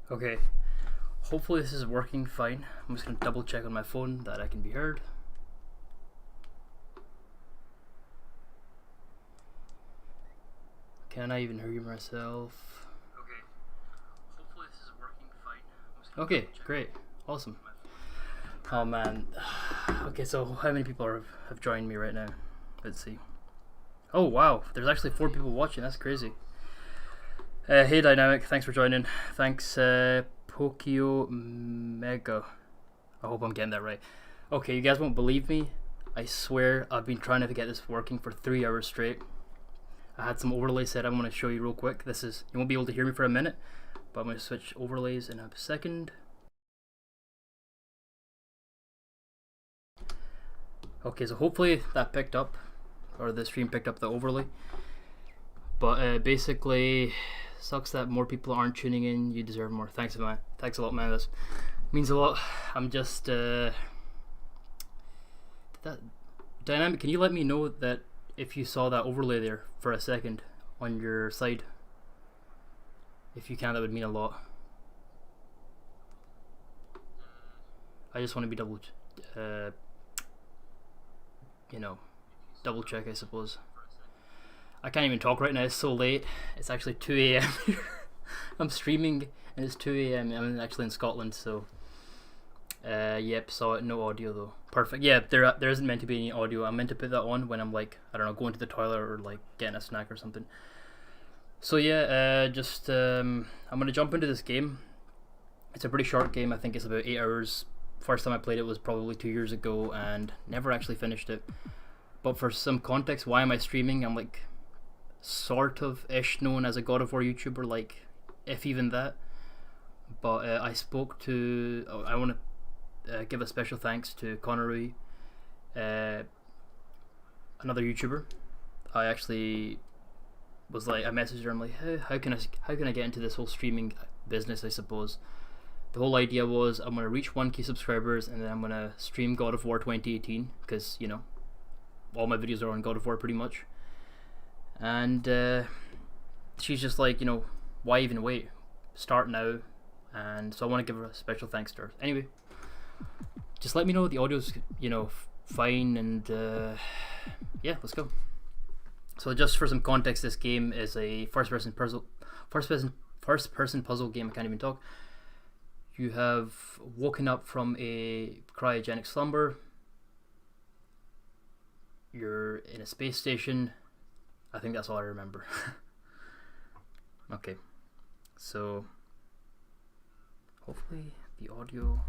Okay, hopefully this is working fine. I'm just gonna double check on my phone that I can be heard. Can I even hear myself? Okay, hopefully this is working fine. Okay, great, awesome. Oh man. Okay, so how many people have joined me right now? Let's see. Oh wow, there's actually 4 people watching. That's crazy. Hey Dynamic, thanks for joining. Thanks Pokio Mega. I hope I'm getting that right. Okay, you guys won't believe me. I swear I've been trying to get this working for 3 hours straight. I had some overlays set. I'm going to show you real quick. You won't be able to hear me for a minute, but I'm going to switch overlays in a second. Okay, so hopefully that picked up, or the stream picked up the overlay. But basically, sucks that more people aren't tuning in. You deserve more. Thanks, man. Thanks a lot, man. This means a lot. I'm just Dynamic. Can you let me know that if you saw that overlay there for a second on your side? If you can, that would mean a lot. I just want to be double check, I suppose. I can't even talk right now. It's so late. It's actually 2 a.m. here. I'm streaming and it's 2 a.m. I'm actually in Scotland, so yep, saw it. No audio though. Perfect. Yeah, there isn't meant to be any audio. I'm meant to put that on when I'm like, I don't know, going to the toilet or like getting a snack or something. So yeah, I'm gonna jump into this game. It's a pretty short game. I think it's about 8 hours. First time I played it was probably 2 years ago and never actually finished it. But for some context, why am I streaming? I'm like sort of ish known as a God of War YouTuber, like if even that. But I spoke to. I want to give a special thanks to Connery, another YouTuber. I actually was like, I messaged her. I'm like, hey, how can I get into this whole streaming business? I suppose the whole idea was I'm gonna reach 1K subscribers and then I'm gonna stream God of War 2018 because all my videos are on God of War pretty much. And she's just like, why even wait? Start now. And so I want to give her a special thanks to her. Anyway, just let me know the audio's, fine, and yeah, let's go. So just for some context, this game is a first-person puzzle game. I can't even talk. You have woken up from a cryogenic slumber. You're in a space station. I think that's all I remember. Okay, so hopefully the audio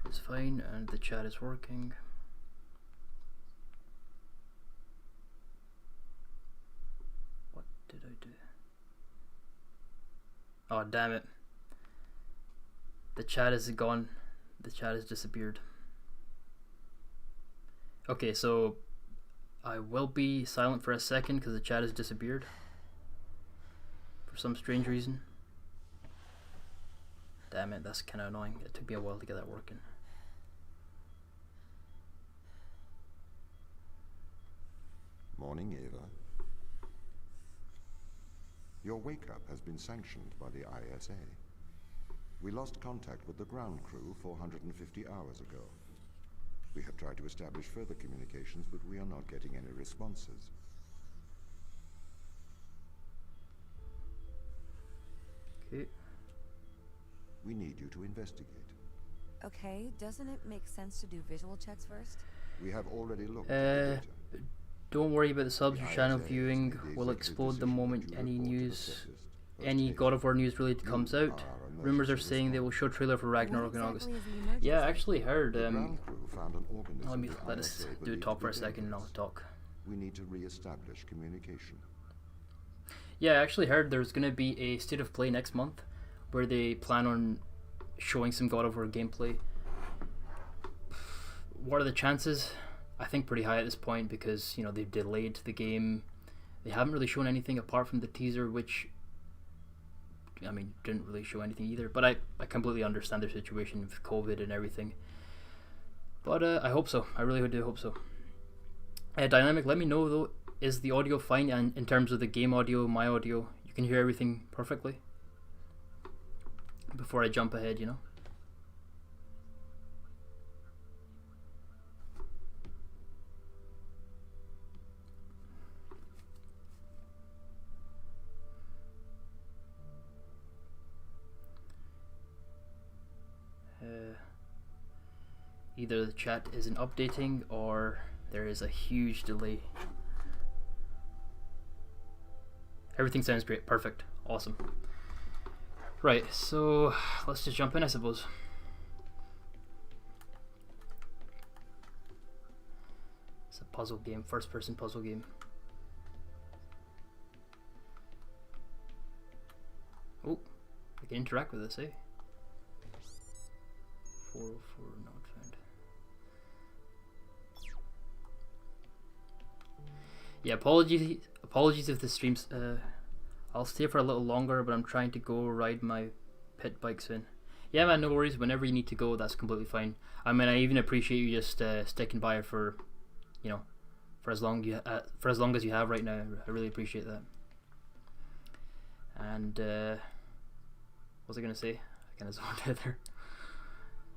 is fine and the chat is working. What did I do? Oh, damn it. The chat is gone. The chat has disappeared. Okay, so I will be silent for a second because the chat has disappeared for some strange reason. Damn it, that's kind of annoying. It took me a while to get that working. Morning, Ava. Your wake-up has been sanctioned by the ISA. We lost contact with the ground crew 450 hours ago. We have tried to establish further communications, but we are not getting any responses. Okay. We need you to investigate. Okay, doesn't it make sense to do visual checks first? We have already looked at the data. Don't worry about the subs. Your The channel ISA viewing has made the will executive explode the decision moment to any report to the news, scientists. any God of War news related comes You out. are Rumors are emergency saying they will show trailer for Ragnarok in August. What exactly is the emergency? Yeah, I actually heard. The ground crew found an organism Let the us ISA do a believed talk to for a be second and I'll dangerous. talk. We need to re-establish communication. Yeah, I actually heard there's going to be a state of play next month where they plan on showing some God of War gameplay. What are the chances? I think pretty high at this point because, they've delayed the game. They haven't really shown anything apart from the teaser, which, didn't really show anything either. But I completely understand their situation with COVID and everything. But I hope so. I really do hope so. Dynamic, let me know though, is the audio fine? And in terms of the game audio, my audio, you can hear everything perfectly? before I jump ahead, you know. Either the chat isn't updating or there is a huge delay. Everything sounds great. Perfect. Awesome. Right, so let's just jump in, I suppose. It's a puzzle game, first person puzzle game. Oh, I can interact with this, eh? 404 not found. Yeah, apologies if the stream's I'll stay for a little longer, but I'm trying to go ride my pit bike soon. Yeah, man, no worries. Whenever you need to go, that's completely fine. I mean, I even appreciate you just sticking by for, you know, for as long as you have right now. I really appreciate that. And what was I gonna say? I kind of zoned out there.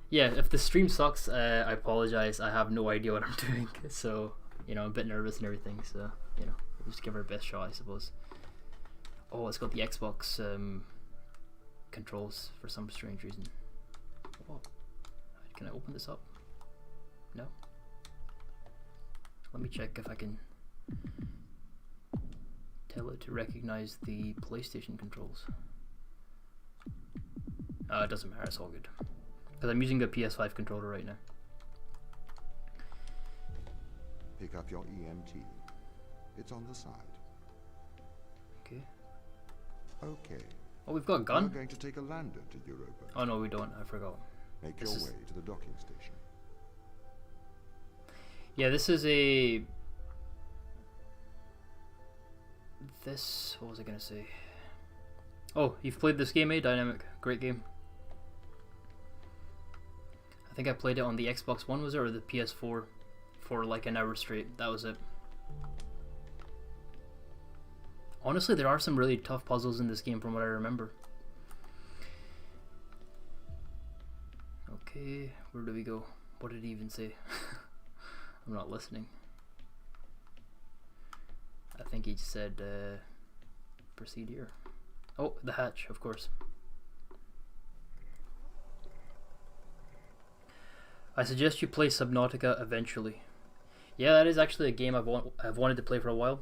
Yeah, if the stream sucks, I apologize. I have no idea what I'm doing, so you know, I'm a bit nervous and everything. So you know, we'll just give it our best shot, I suppose. Oh, it's got the Xbox controls for some strange reason. Oh, can I open this up? No. Let me check if I can tell it to recognize the PlayStation controls. It doesn't matter, it's all good. Because I'm using the PS5 controller right now. Pick up your EMT. It's on the side. Okay. Okay. Oh, we've got a gun? We're going to take a lander to Europa. Oh no, we don't. I forgot. Make your way to the docking station. Yeah, this is a... What was I going to say? Oh, you've played this game, eh? Dynamic. Great game. I think I played it on the Xbox One, was it? Or the PS4 for like an hour straight. That was it. Honestly, there are some really tough puzzles in this game from what I remember. Okay, where do we go? What did he even say? I'm not listening. I think he just said proceed here. Oh, the hatch, of course. I suggest you play Subnautica eventually. Yeah, that is actually a game I've wanted to play for a while.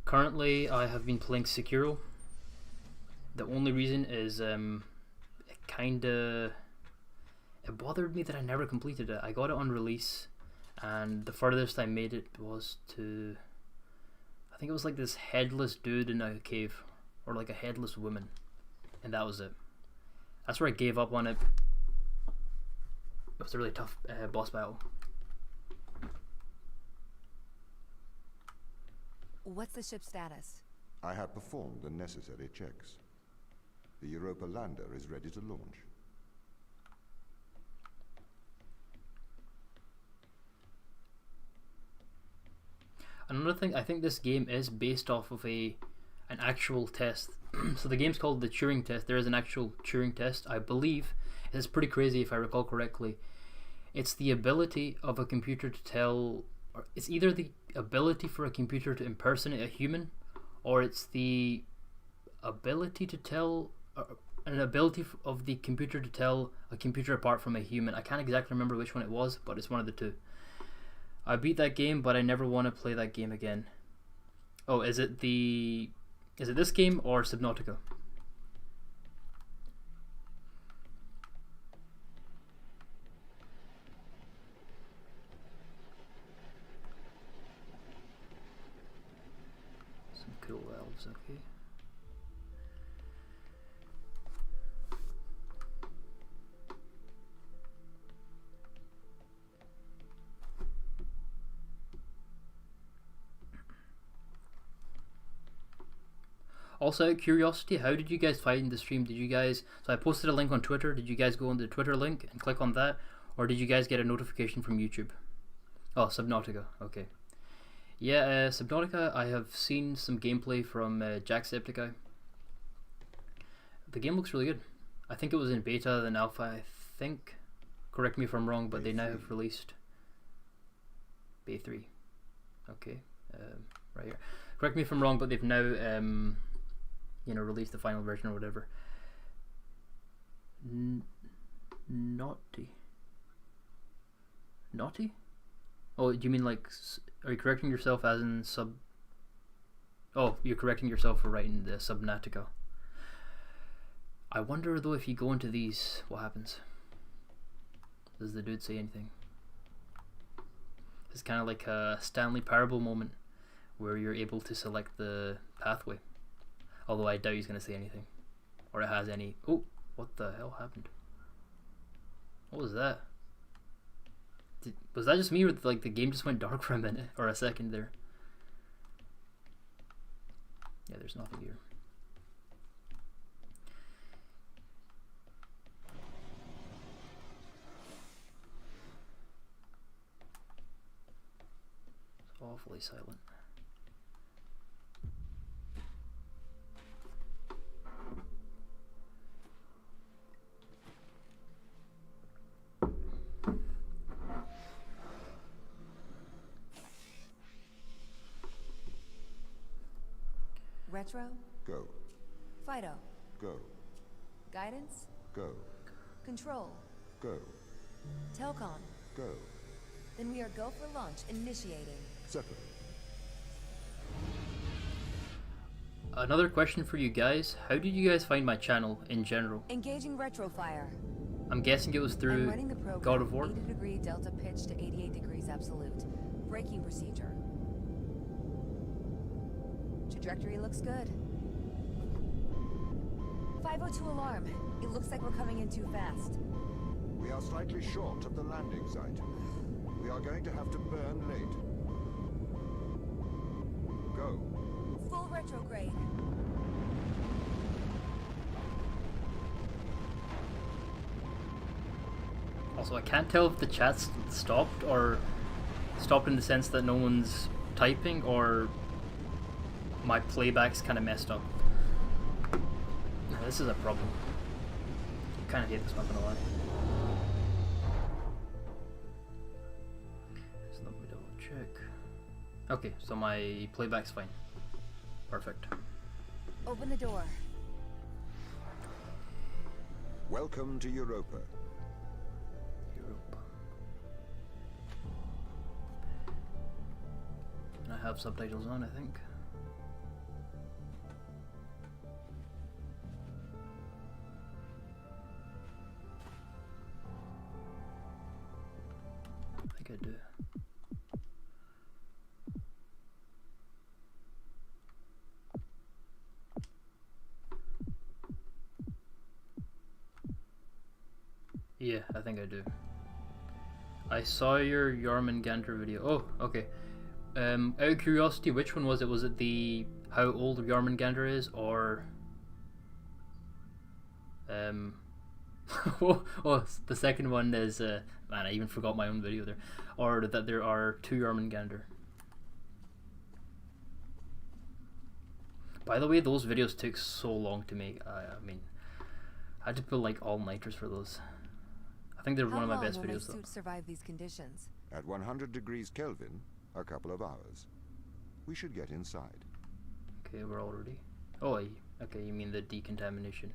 Currently, I have been playing Sekiro. The only reason is it bothered me that I never completed it. I got it on release, and the furthest I made it was to, I think it was like this headless dude in a cave, or like a headless woman, and that was it. That's where I gave up on it. It was a really tough boss battle. What's the ship's status? I have performed the necessary checks. The Europa lander is ready to launch. Another thing, I think this game is based off of an actual test. So the game's called the Turing Test. There is an actual Turing Test, I believe. It's pretty crazy if I recall correctly. It's the ability of a computer to tell, or it's either the ability for a computer to impersonate a human, or it's the ability to tell, an ability of the computer to tell a computer apart from a human. I can't exactly remember which one it was, but it's one of the two. I beat that game, but I never want to play that game again. Oh, is it this game or Subnautica? Some cool elves, okay. Also, out of curiosity, how did you guys find the stream? Did you guys... So I posted a link on Twitter. Did you guys go on the Twitter link and click on that? Or did you guys get a notification from YouTube? Oh, Subnautica. Okay. Yeah, Subnautica, I have seen some gameplay from Jacksepticeye. The game looks really good. I think it was in beta, then alpha, I think. Correct me if I'm wrong, but they now have released Bay 3. Okay, right here. Correct me if I'm wrong, but they've now, released the final version or whatever. Naughty? Oh, do you mean like, are you correcting yourself as in sub? Oh, you're correcting yourself for writing the Subnautica. I wonder though, if you go into these, what happens? Does the dude say anything? It's kind of like a Stanley Parable moment where you're able to select the pathway. Although I doubt he's going to say anything. Or it has any... Oh, what the hell happened? What was that? Was that just me, or like the game just went dark for a minute or a second there? Yeah, there's nothing here. It's awfully silent. Retro? Go. Fido? Go. Guidance? Go. Control? Go. Telcon? Go. Then we are go for launch, initiating. Separate. Another question for you guys. How did you guys find my channel in general? Engaging retrofire. I'm guessing it was I'm through running the program. God of War. 80 degree delta pitch to 88 degrees absolute. Braking procedure. Trajectory looks good. 502 alarm. It looks like we're coming in too fast. We are slightly short of the landing site. We are going to have to burn late. Go. Full retrograde. Also, I can't tell if the chat's stopped or stopped in the sense that no one's typing, or my playback's kind of messed up. No, this is a problem. I kind of hate this, not gonna lie. Just let me double check. Okay, so my playback's fine. Perfect. Open the door. Welcome to Europa. Europa. And I have subtitles on, I think. I do. Yeah, I think I do. I saw your Jormungandr video. Oh, okay. Out of curiosity, which one was it? Was it the how old Jormungandr is, or oh, the second one is man, I even forgot my own video there. Or that there are two Jormungandr. By the way, those videos took so long to make. I mean, I had to put like all-nighters for those. I think they're one of my best videos though. How long will my suit survive these conditions? At 100 degrees Kelvin, a couple of hours. We should get inside. Okay, we're all ready. Oh, okay, you mean the decontamination.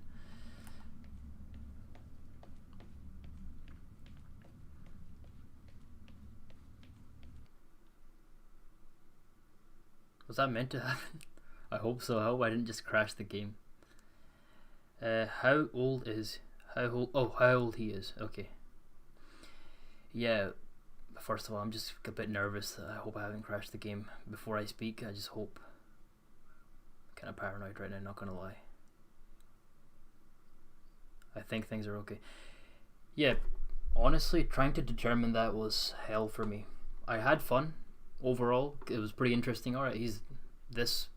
Was that meant to happen? I hope so. I hope I didn't just crash the game. How old he is. Okay. Yeah, first of all, I'm just a bit nervous. I hope I haven't crashed the game before I speak. I just hope. I'm kind of paranoid right now, not gonna lie. I think things are okay. Yeah, honestly, trying to determine that was hell for me. I had fun. Overall, it was pretty interesting. Alright, he's this,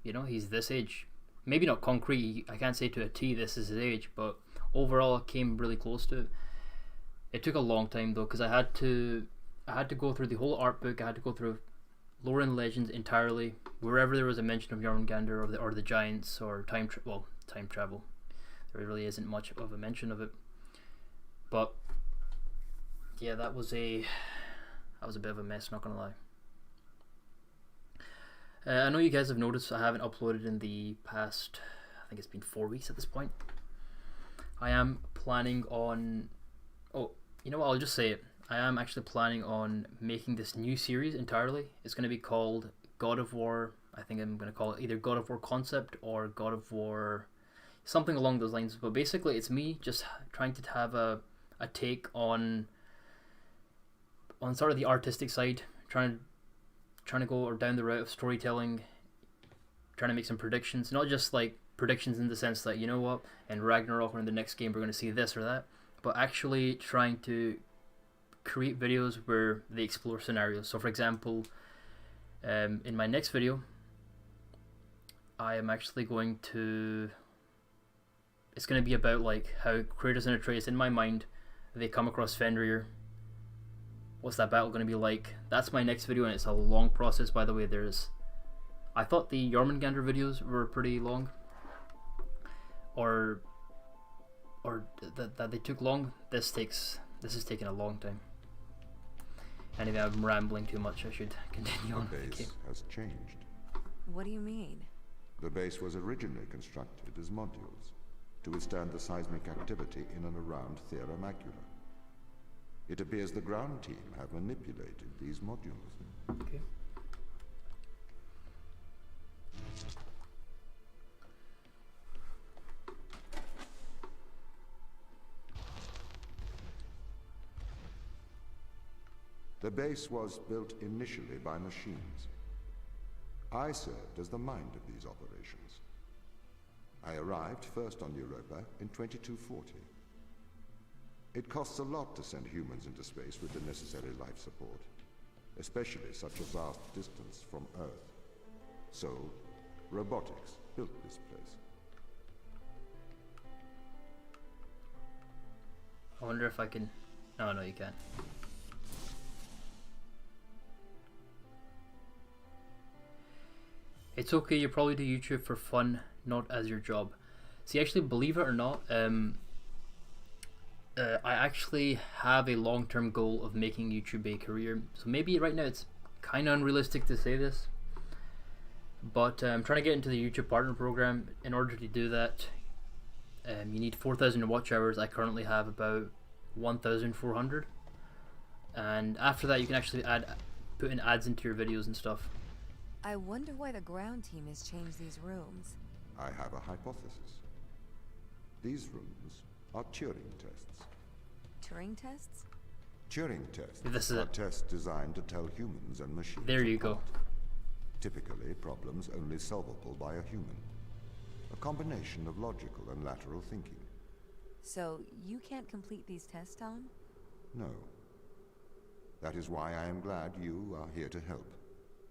he's this age. Maybe not concrete, I can't say to a T this is his age, but overall it came really close to it. It took a long time though, because I had to go through the whole art book. I had to go through lore and legends entirely. Wherever there was a mention of Jormungandr or the giants or time travel. there really isn't much of a mention of it. But yeah, that was a bit of a mess, not gonna lie. I know you guys have noticed I haven't uploaded in the past, I think it's been 4 weeks at this point. I am planning on, oh, you know what, I'll just say it. I am actually planning on making this new series entirely. It's going to be called God of War. I think I'm going to call it either God of War Concept or God of War, something along those lines. But basically it's me just trying to have a take on sort of the artistic side, trying to go down the route of storytelling, trying to make some predictions, not just like predictions in the sense that, you know what, in Ragnarok or in the next game we're going to see this or that, but actually trying to create videos where they explore scenarios. So for example, in my next video, I am actually going to, it's going to be about like how Kratos and Atreus, in my mind, they come across Fenrir. What's that battle going to be like? That's my next video, and it's a long process, by the way. I thought the Jormungandr videos were pretty long, or that they took long. This is taking a long time. Anyway, I'm rambling too much. I should continue on. The base has changed. What do you mean? The base was originally constructed as modules to withstand the seismic activity in and around Thera Macula. It appears the ground team have manipulated these modules. Okay. The base was built initially by machines. I served as the mind of these operations. I arrived first on Europa in 2240. It costs a lot to send humans into space with the necessary life support, especially such a vast distance from Earth. So, robotics built this place. I wonder if I can... No, you can't. It's okay, you probably do YouTube for fun, not as your job. See, actually, believe it or not, I actually have a long-term goal of making YouTube a career. So maybe right now it's kind of unrealistic to say this, but I'm trying to get into the YouTube Partner Program. In order to do that, you need 4,000 watch hours. I currently have about 1,400, and after that you can actually put in ads into your videos and stuff. I wonder why the ground team has changed these rooms. I have a hypothesis. These rooms are Turing tests. Turing tests? Turing tests This is are it. tests designed to tell humans and machines There you go. apart. Typically, problems only solvable by a human. A combination of logical and lateral thinking. So, you can't complete these tests, Tom? No. That is why I am glad you are here to help.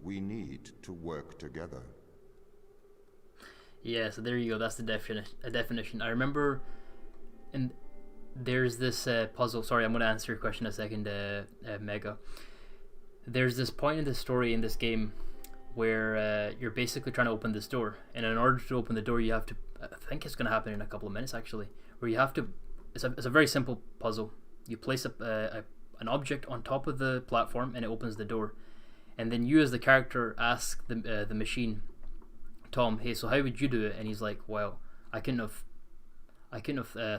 We need to work together. Yeah, so there you go. That's the definition. I remember, and there's this puzzle. Sorry, I'm going to answer your question in a second, Mega. There's this point in the story in this game where you're basically trying to open this door, and in order to open the door, you have to. I think it's going to happen in a couple of minutes, actually. Where you have to. It's a very simple puzzle. You place an object on top of the platform, and it opens the door. And then you, as the character, ask the machine, Tom, hey, so how would you do it? And he's like, well, I couldn't have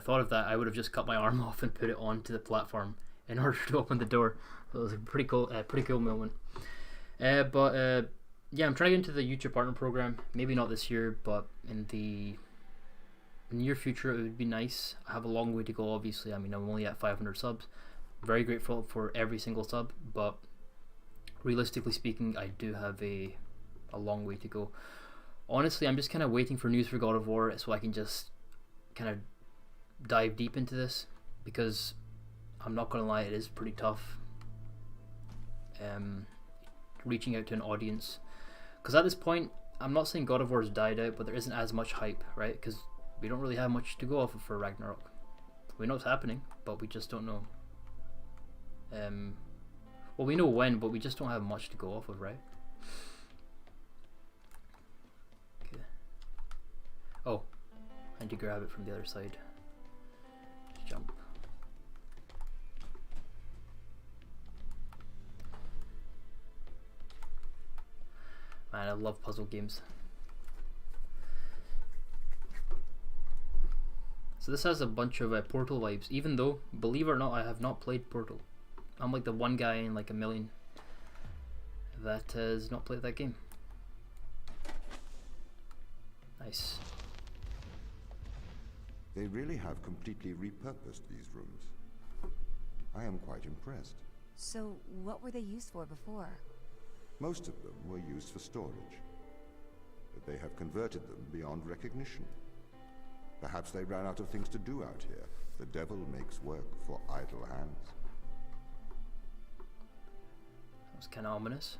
thought of that. I would have just cut my arm off and put it onto the platform in order to open the door. So it was a pretty cool moment. Yeah, I'm trying to get into the YouTube Partner Program. Maybe not this year, but in the near future, it would be nice. I have a long way to go, obviously. I mean, I'm only at 500 subs. Very grateful for every single sub, but realistically speaking, I do have a long way to go. Honestly, I'm just kind of waiting for news for God of War so I can just kind of dive deep into this, because I'm not going to lie, it is pretty tough reaching out to an audience. Because at this point, I'm not saying God of War has died out, but there isn't as much hype, right? Because we don't really have much to go off of for Ragnarok. We know it's happening, but we just don't know. Well, we know when, but we just don't have much to go off of, right? Okay. Oh, and to grab it from the other side. Just jump. Man, I love puzzle games. So this has a bunch of Portal vibes, even though, believe it or not, I have not played Portal. I'm like the one guy in like a million that has not played that game. Nice. They really have completely repurposed these rooms. I am quite impressed. So, what were they used for before? Most of them were used for storage, but they have converted them beyond recognition. Perhaps they ran out of things to do out here. The devil makes work for idle hands. That was kind of ominous.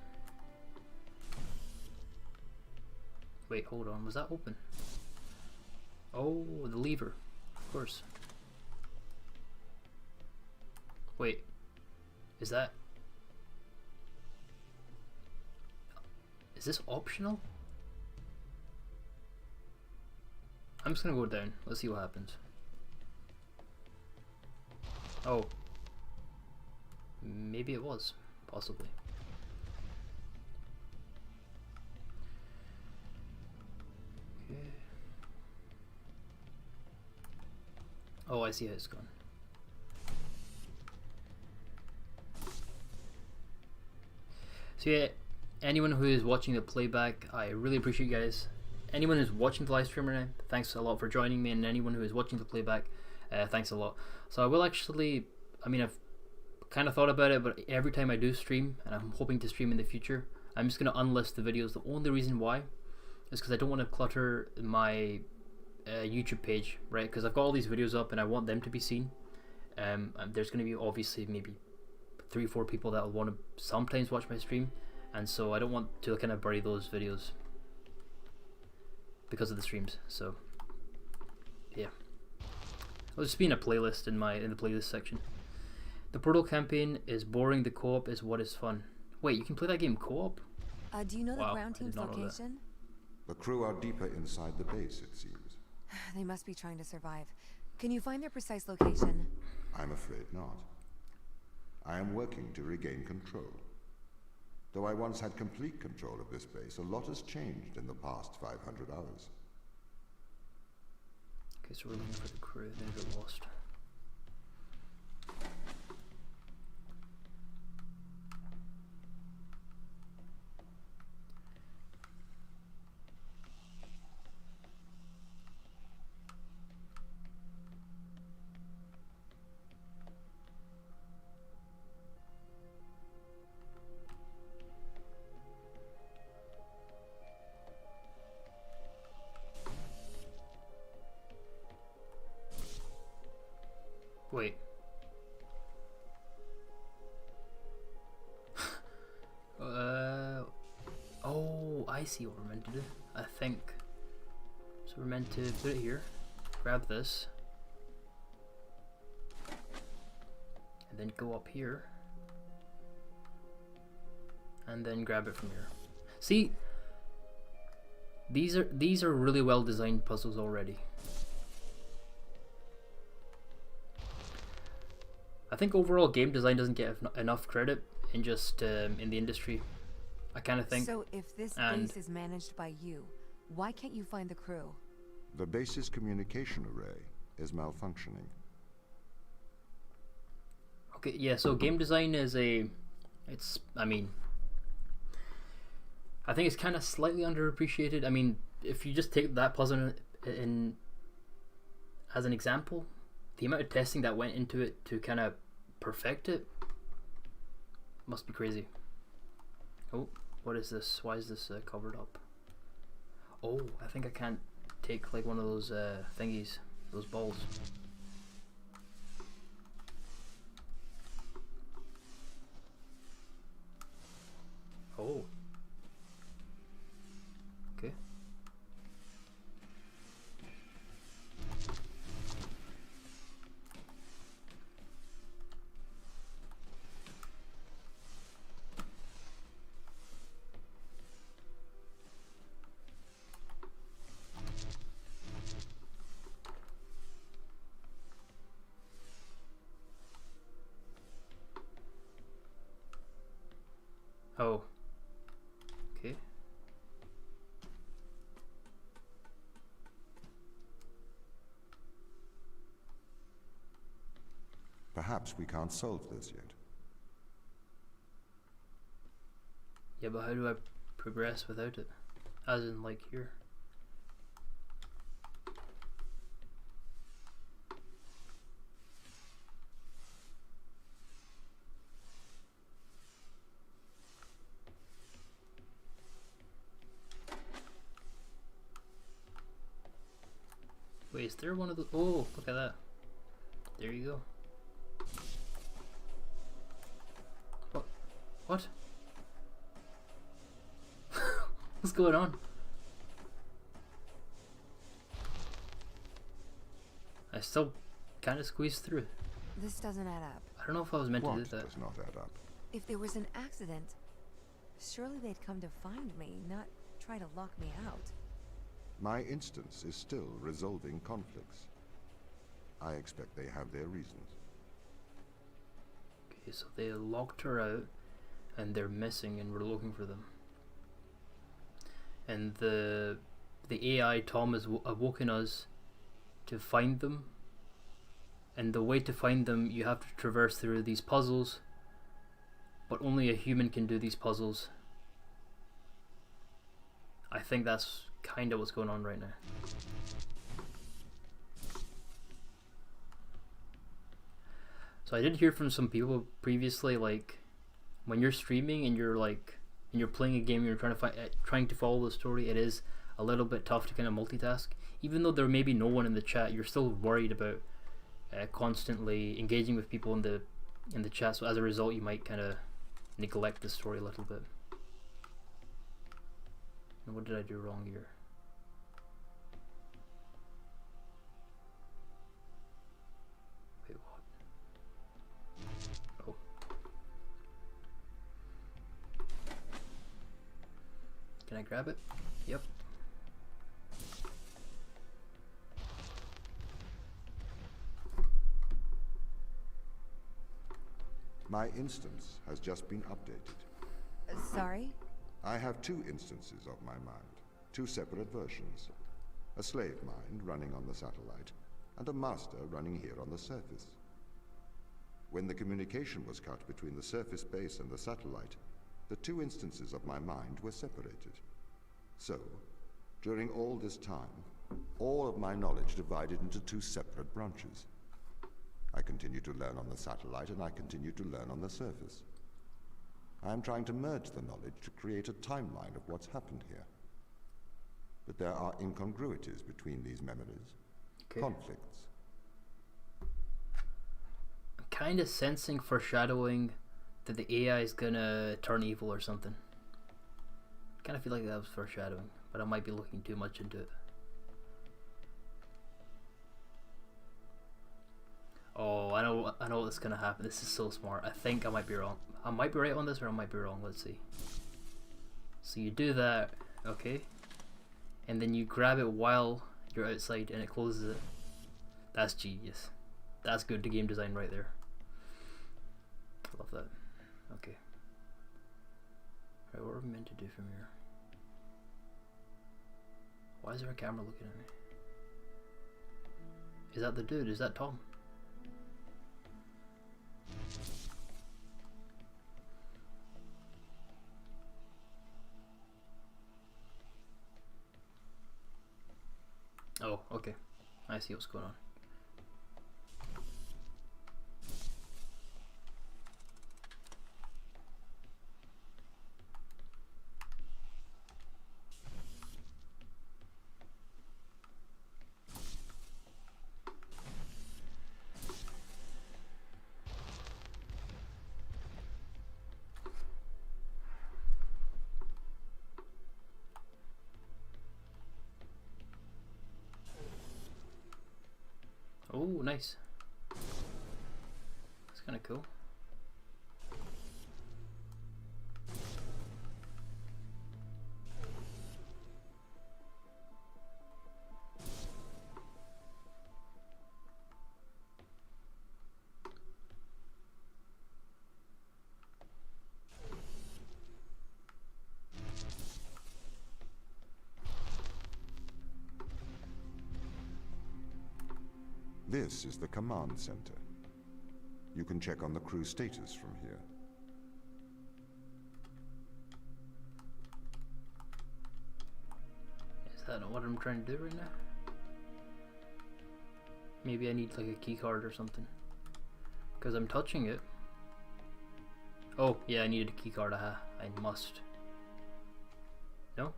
Wait, hold on, was that open? Oh, the lever, of course. Wait, is this optional? I'm just gonna go down, let's see what happens. Oh, maybe it was, possibly. Okay. Oh, I see how it's gone. So yeah, anyone who is watching the playback, I really appreciate you guys. Anyone who's watching the live stream right now, thanks a lot for joining me, and anyone who is watching the playback, thanks a lot. So I will actually, I mean, I've kind of thought about it, but every time I do stream, and I'm hoping to stream in the future, I'm just going to unlist the videos. The only reason why is because I don't want to clutter my YouTube page, right? Because I've got all these videos up and I want them to be seen. And there's going to be obviously maybe 3-4 people that will want to sometimes watch my stream, and so I don't want to kind of bury those videos because of the streams. So yeah, I'll just be in a playlist in the playlist section. The Portal campaign is boring. The co-op is what is fun. Wait, you can play that game co-op? Do you know Wow, the ground I did team's not know that. location? The crew are deeper inside the base, it seems. They must be trying to survive. Can you find their precise location? I'm afraid not. I am working to regain control. Though I once had complete control of this base, a lot has changed in the past 500 hours. Okay, so we're looking for the crew. They got lost. Wait. Oh, I see what we're meant to do, I think. So we're meant to put it here, grab this, and then go up here, and then grab it from here. See, these are really well designed puzzles already. I think overall game design doesn't get enough credit in just in the industry, I kind of think. So if this base is managed by you, why can't you find the crew? The base's communication array is malfunctioning. Okay, yeah, so game design is I think it's kind of slightly underappreciated. I mean, if you just take that puzzle in as an example, the amount of testing that went into it to kind of perfect it must be crazy. Oh, what is this? Why is this covered up? Oh, I think I can't take like one of those thingies, those balls. Oh. Okay. Perhaps we can't solve this yet. Yeah, but how do I progress without it? As in, like, here. Wait, is there one of the... Oh, look at that. There you go. What? What? What's going on? I still kind of squeezed through. This doesn't add up. I don't know if I was meant What to do that. does not add up? If there was an accident, surely they'd come to find me, not try to lock me out. My instance is still resolving conflicts. I expect they have their reasons. Okay, so they locked her out and they're missing and we're looking for them. And the AI Tom has awoken us to find them. And the way to find them, you have to traverse through these puzzles, but only a human can do these puzzles. I think that's kind of what's going on right now. So I did hear from some people previously, like, when you're streaming and you're like, and you're playing a game and you're trying to follow the story, it is a little bit tough to kind of multitask. Even though there may be no one in the chat, you're still worried about constantly engaging with people in the chat. So as a result, you might kind of neglect the story a little bit. And what did I do wrong here? Wait, what? Oh. Can I grab it? Yep. My instance has just been updated. Sorry? I have two instances of my mind, two separate versions. A slave mind running on the satellite, and a master running here on the surface. When the communication was cut between the surface base and the satellite, the two instances of my mind were separated. So, during all this time, all of my knowledge divided into two separate branches. I continue to learn on the satellite, and I continue to learn on the surface. I am trying to merge the knowledge to create a timeline of what's happened here. But there are incongruities between these memories. Okay. Conflicts. I'm kind of sensing foreshadowing that the AI is gonna turn evil or something. I kind of feel like that was foreshadowing, but I might be looking too much into it. Oh, I know what's gonna happen. This is so smart. I think I might be wrong. I might be right on this, or I might be wrong. Let's see. So you do that, okay, and then you grab it while you're outside, and it closes it. That's genius. That's good game design right there. I love that. Okay. Right, what are we meant to do from here? Why is there a camera looking at me? Is that the dude? Is that Tom? Oh, okay. I see what's going on. Oh, nice. That's kind of cool. This is the command center. You can check on the crew status from here. Is that not what I'm trying to do right now? Maybe I need like a key card or something. Because I'm touching it. Oh, yeah, I needed a key card. Aha, I must. No?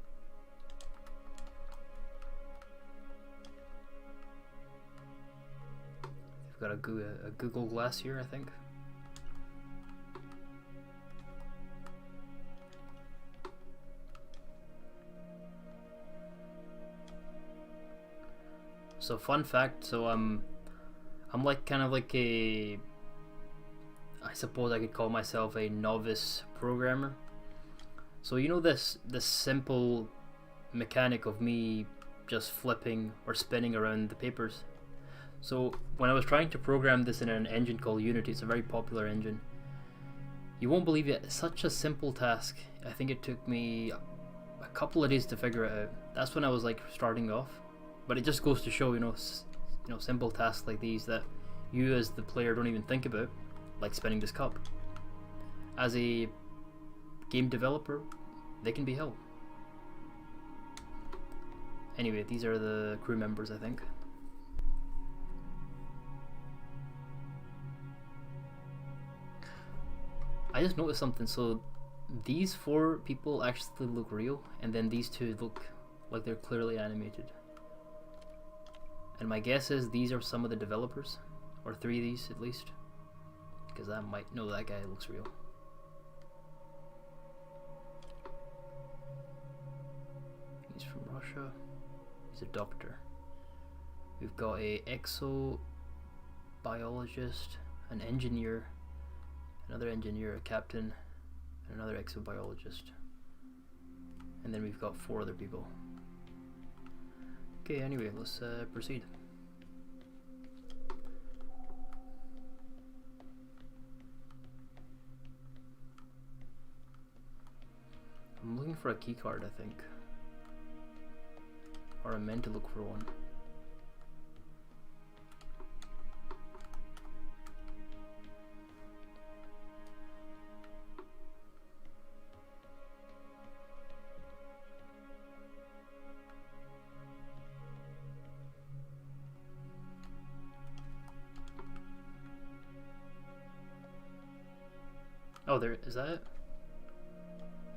I've got a Google Glass here, I think. So fun fact, so I'm like kind of like a, I suppose I could call myself a novice programmer. So you know this simple mechanic of me just flipping or spinning around the papers. So when I was trying to program this in an engine called Unity, it's a very popular engine. You won't believe it, it's such a simple task. I think it took me a couple of days to figure it out. That's when I was like starting off. But it just goes to show, you know, simple tasks like these that you as the player don't even think about, like spinning this cup. As a game developer, they can be helped. Anyway, these are the crew members, I think. I just noticed something, so these 4 people actually look real, and then these 2 look like they're clearly animated. And my guess is these are some of the developers, or 3 of these at least, because I might know that guy looks real. He's from Russia. He's a doctor. We've got a exobiologist, an engineer, another engineer, a captain, and another exobiologist. And then we've got 4 other people. Okay, anyway, let's proceed. I'm looking for a key card, I think. Or I meant to look for one. Oh, there is that it?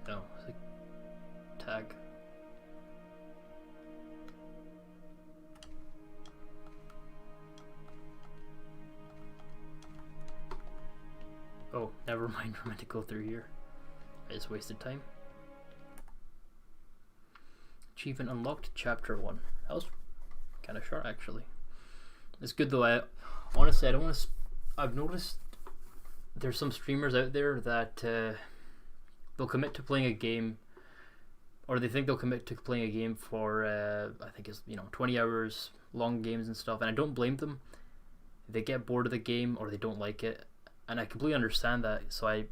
No, it's a tag. Oh, never mind. We're meant to go through here. I just wasted time. Achievement unlocked, chapter 1. That was kind of short, actually. It's good though. Honestly, I don't want to. I've noticed there's some streamers out there that they'll commit to playing a game, or they think they'll commit to playing a game for I think it's 20 hours, long games and stuff, and I don't blame them. They get bored of the game or they don't like it, and I completely understand that. So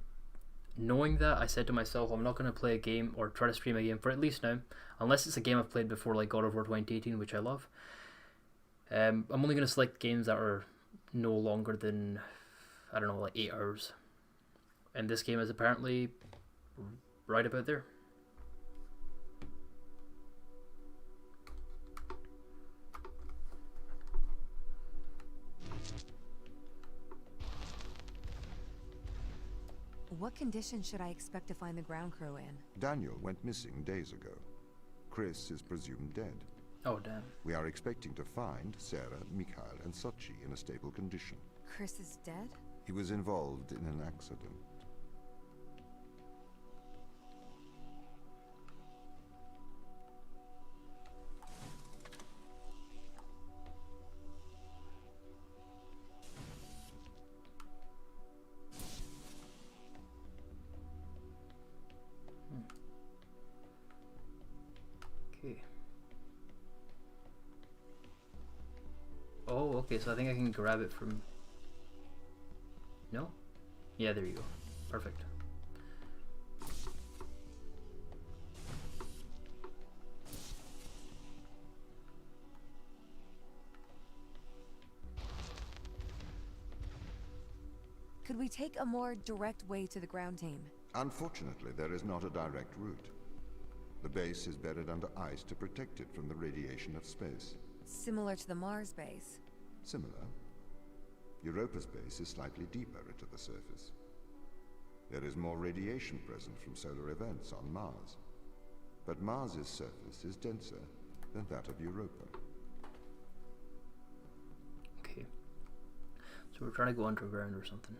knowing that, I said to myself, I'm not going to play a game or try to stream a game for at least now, unless it's a game I've played before, like God of War 2018, which I love. I'm only going to select games that are no longer than, I don't know, like 8 hours. And this game is apparently right about there. What condition should I expect to find the ground crew in? Daniel went missing days ago. Chris is presumed dead. Oh, damn. We are expecting to find Sarah, Mikhail, and Sochi in a stable condition. Chris is dead? He was involved in an accident. Okay. Oh, okay, so I think I can grab it from... No? Yeah, there you go. Perfect. Could we take a more direct way to the ground team? Unfortunately, there is not a direct route. The base is buried under ice to protect it from the radiation of space. Similar to the Mars base. Similar. Europa's base is slightly deeper into the surface. There is more radiation present from solar events on Mars. But Mars's surface is denser than that of Europa. Okay. So we're trying to go underground or something.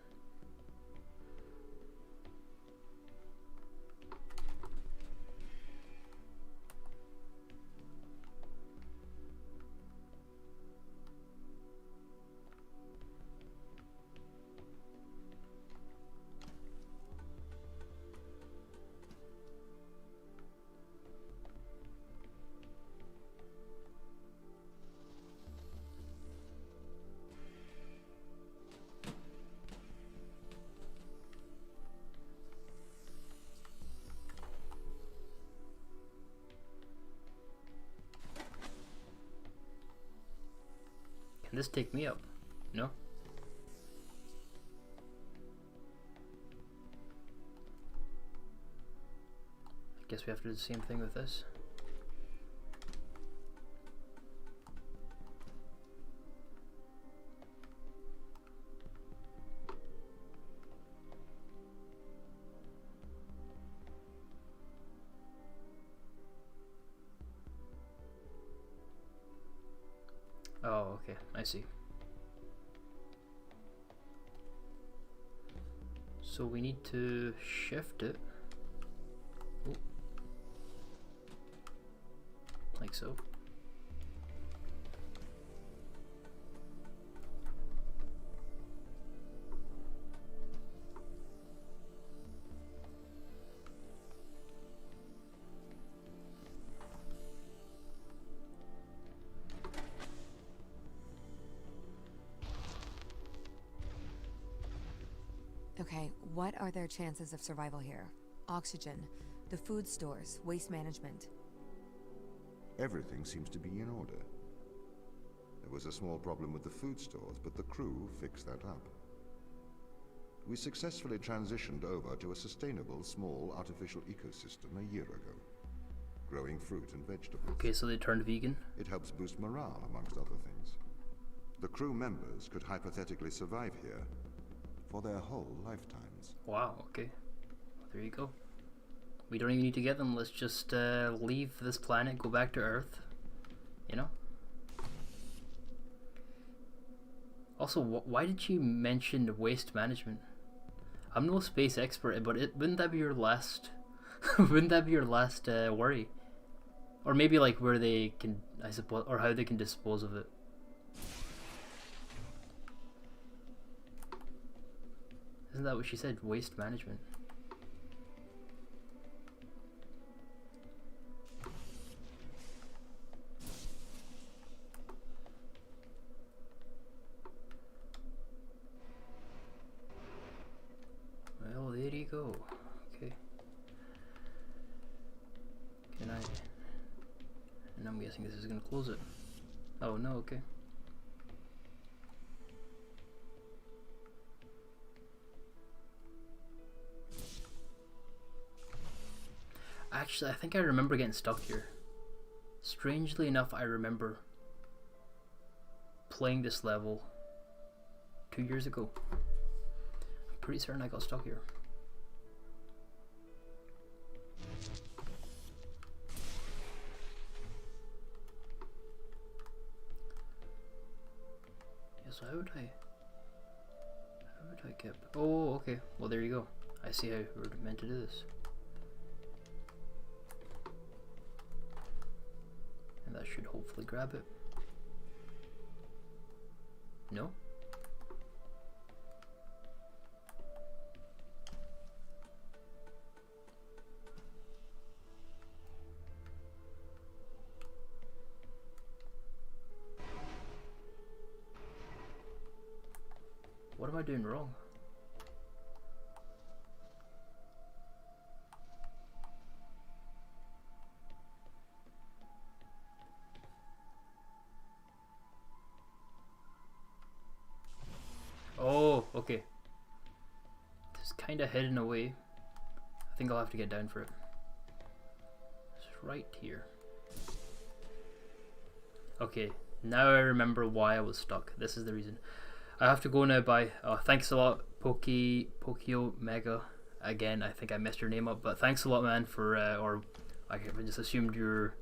Can this take me up? No? I guess we have to do the same thing with this. Oh, okay, I see. So we need to shift it. Oh. Like so. Okay, what are their chances of survival here? Oxygen, the food stores, waste management. Everything seems to be in order. There was a small problem with the food stores, but the crew fixed that up. We successfully transitioned over to a sustainable, small, artificial ecosystem a year ago, growing fruit and vegetables. Okay, so they turned vegan. It helps boost morale, amongst other things. The crew members could hypothetically survive here for their whole lifetimes. Wow, okay. There you go. We don't even need to get them. Let's just leave this planet, go back to Earth. You know? Also, why did you mention waste management? I'm no space expert, but wouldn't that be your last... wouldn't that be your last worry? Or maybe like where they can, I suppose, or how they can dispose of it. Isn't that what she said? Waste management. Well, there you go. Okay. Can I... And I'm guessing this is gonna close it. Oh no, okay. Actually, I think I remember getting stuck here. Strangely enough, I remember playing this level 2 years ago. I'm pretty certain I got stuck here. Yeah, so how would I get... Oh, okay. Well, there you go. I see how we're meant to do this. And that should hopefully grab it. No? What am I doing wrong? Oh, okay. kind of hidden away. I think I'll have to get down for it. It's right here. Okay, now I remember why I was stuck. This is the reason. I have to go now. Bye. Thanks a lot, Pokio Mega. Again, I think I messed your name up, but thanks a lot, man, for or I just assumed your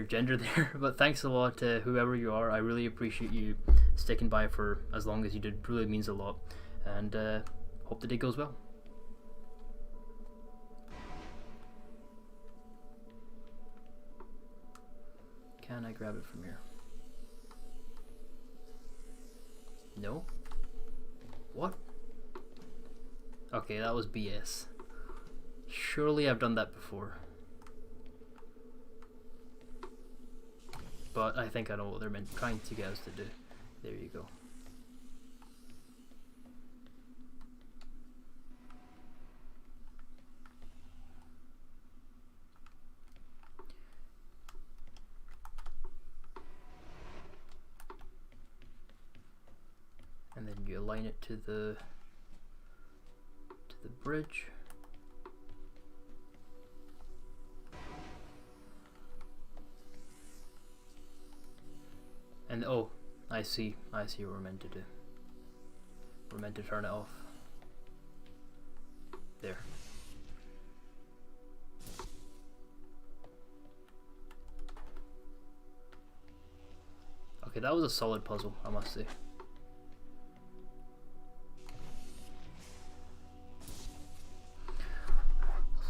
gender there. But thanks a lot to whoever you are. I really appreciate you sticking by for as long as you did. It really means a lot, and hope the day goes well. Can I grab it from here? No? What? Okay, that was BS. Surely I've done that before. But I think I know what they're trying to get us to do. There you go. And then you align it to the bridge. And oh, I see what we're meant to do. We're meant to turn it off. There. Okay, that was a solid puzzle, I must say.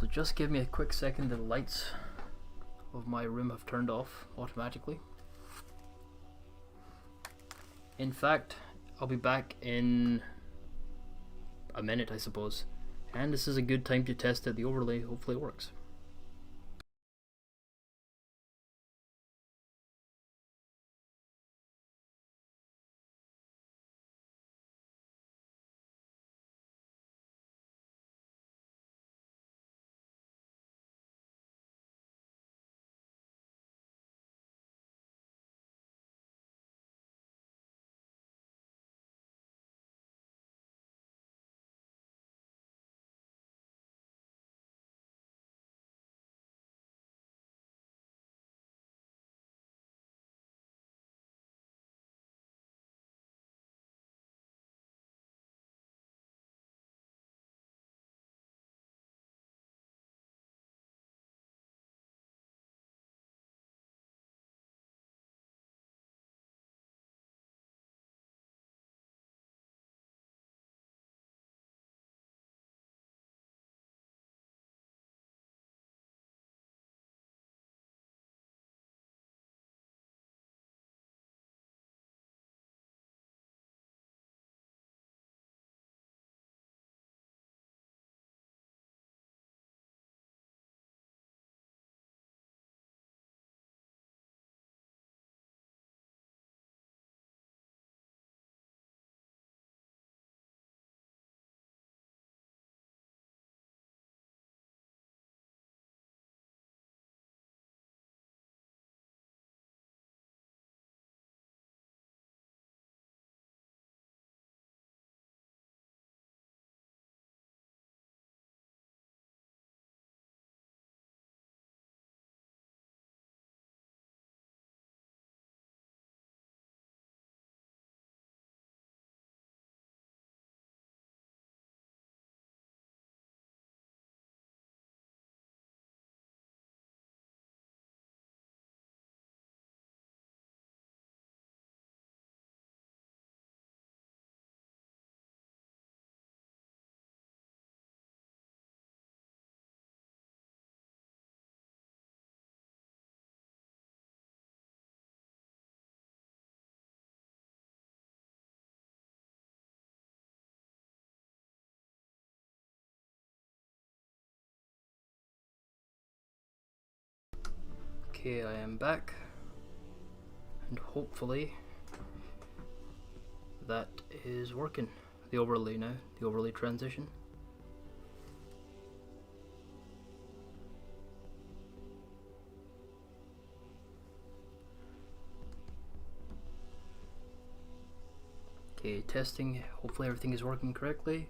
So just give me a quick second. The lights of my room have turned off automatically. In fact, I'll be back in a minute, I suppose. And this is a good time to test out the overlay. Hopefully it works. Okay, I am back, and hopefully that is working. The overlay now, the overlay transition. Okay, testing, hopefully everything is working correctly.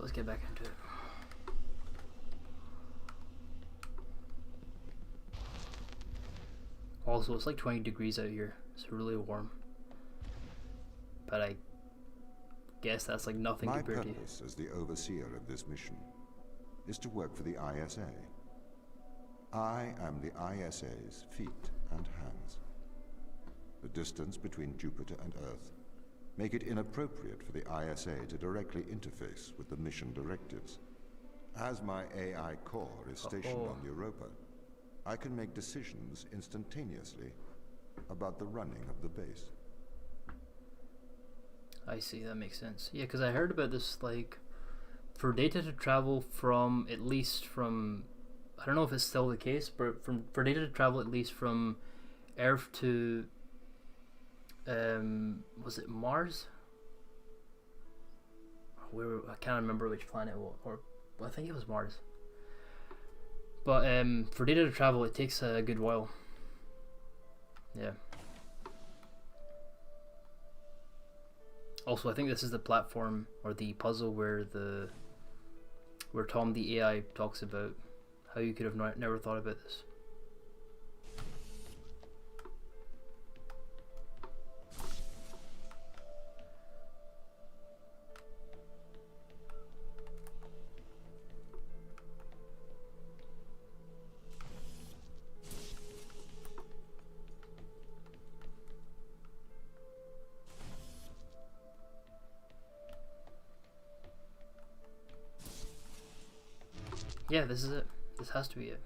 let's get back into it. Also, it's like 20 degrees out here. It's really warm. But I guess that's like nothing compared to... My purpose as the overseer of this mission is to work for the ISA. I am the ISA's feet and hands. The distance between Jupiter and Earth make it inappropriate for the ISA to directly interface with the mission directives. As my AI core is stationed on Europa, I can make decisions instantaneously about the running of the base. I see, that makes sense. Yeah, because I heard about this, like, for data to travel from, at least from, I don't know if it's still the case, but for data to travel at least from Earth to, was it Mars? I can't remember which planet, or I think it was Mars. But for data to travel, it takes a good while. Yeah. Also, I think this is the platform or the puzzle where Tom the AI talks about how you could have never thought about this. Yeah, this is it. This has to be it.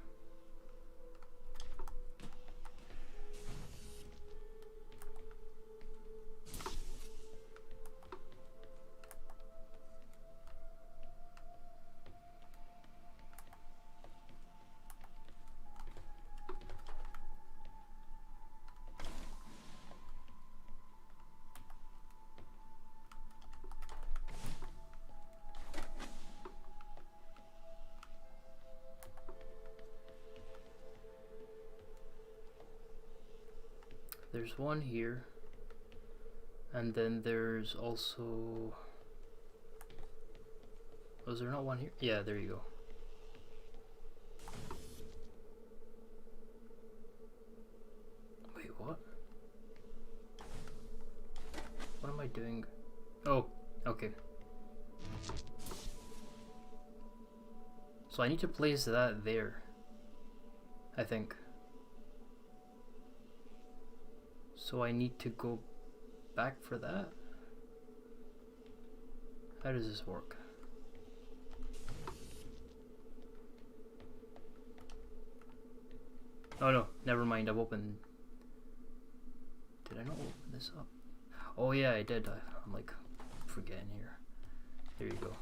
There's one here, and then there's also... Was there not one here? Yeah, there you go. Wait, what? What am I doing? Oh, okay. So I need to place that there, I think. So I need to go back for that? How does this work? Oh no, never mind, I've opened... Did I not open this up? Oh yeah, I did. I'm like forgetting here. There you go.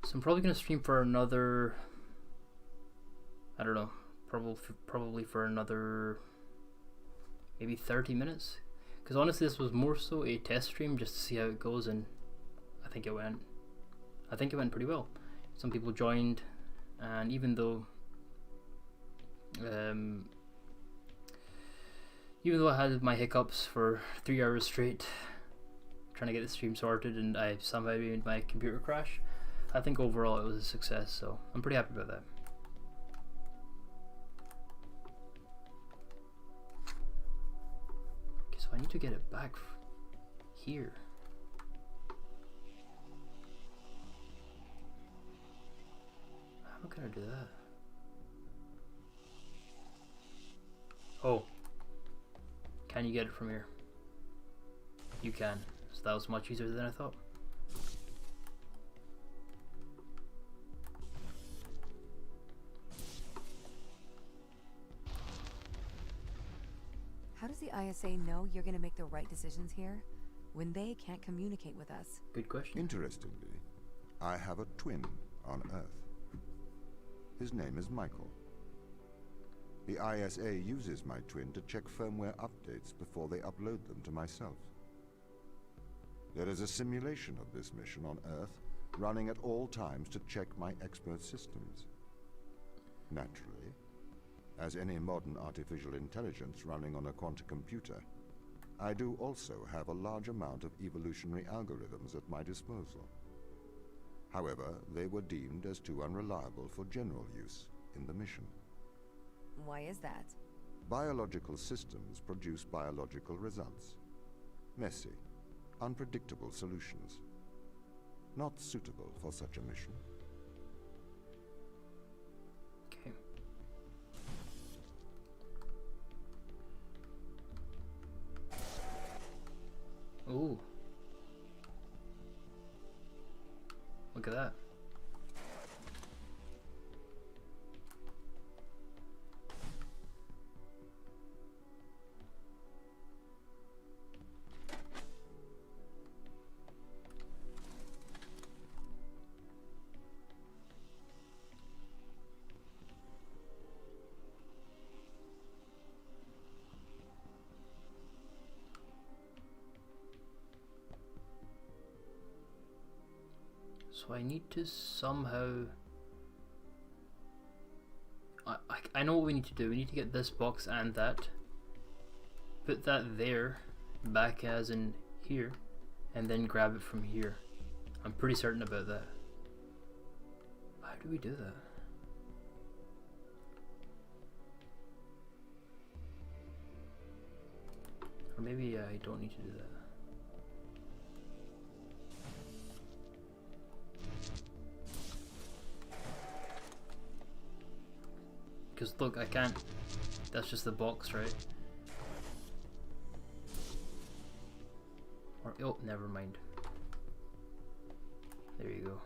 So I'm probably gonna stream for another, I don't know, probably for another maybe 30 minutes. Because honestly, this was more so a test stream just to see how it goes, and I think it went pretty well. Some people joined, and even though I had my hiccups for 3 hours straight trying to get the stream sorted, and I somehow made my computer crash, I think overall it was a success, so I'm pretty happy about that. Okay, so I need to get it back here. How can I do that? Oh, can you get it from here? You can. So that was much easier than I thought. How does the ISA know you're going to make the right decisions here when they can't communicate with us? Good question. Interestingly, I have a twin on Earth. His name is Michael. The ISA uses my twin to check firmware updates before they upload them to myself. There is a simulation of this mission on Earth running at all times to check my expert systems. Naturally, as any modern artificial intelligence running on a quantum computer, I do also have a large amount of evolutionary algorithms at my disposal. However, they were deemed as too unreliable for general use in the mission. Why is that? Biological systems produce biological results. Messy, unpredictable solutions. Not suitable for such a mission. Okay. Ooh. Look at that. So I need to somehow... I know what we need to do. We need to get this box and that. Put that there, back as in here, and then grab it from here. I'm pretty certain about that. How do we do that? Or maybe I don't need to do that. Because look, I can't, that's just the box, right? Or, oh, never mind. There you go.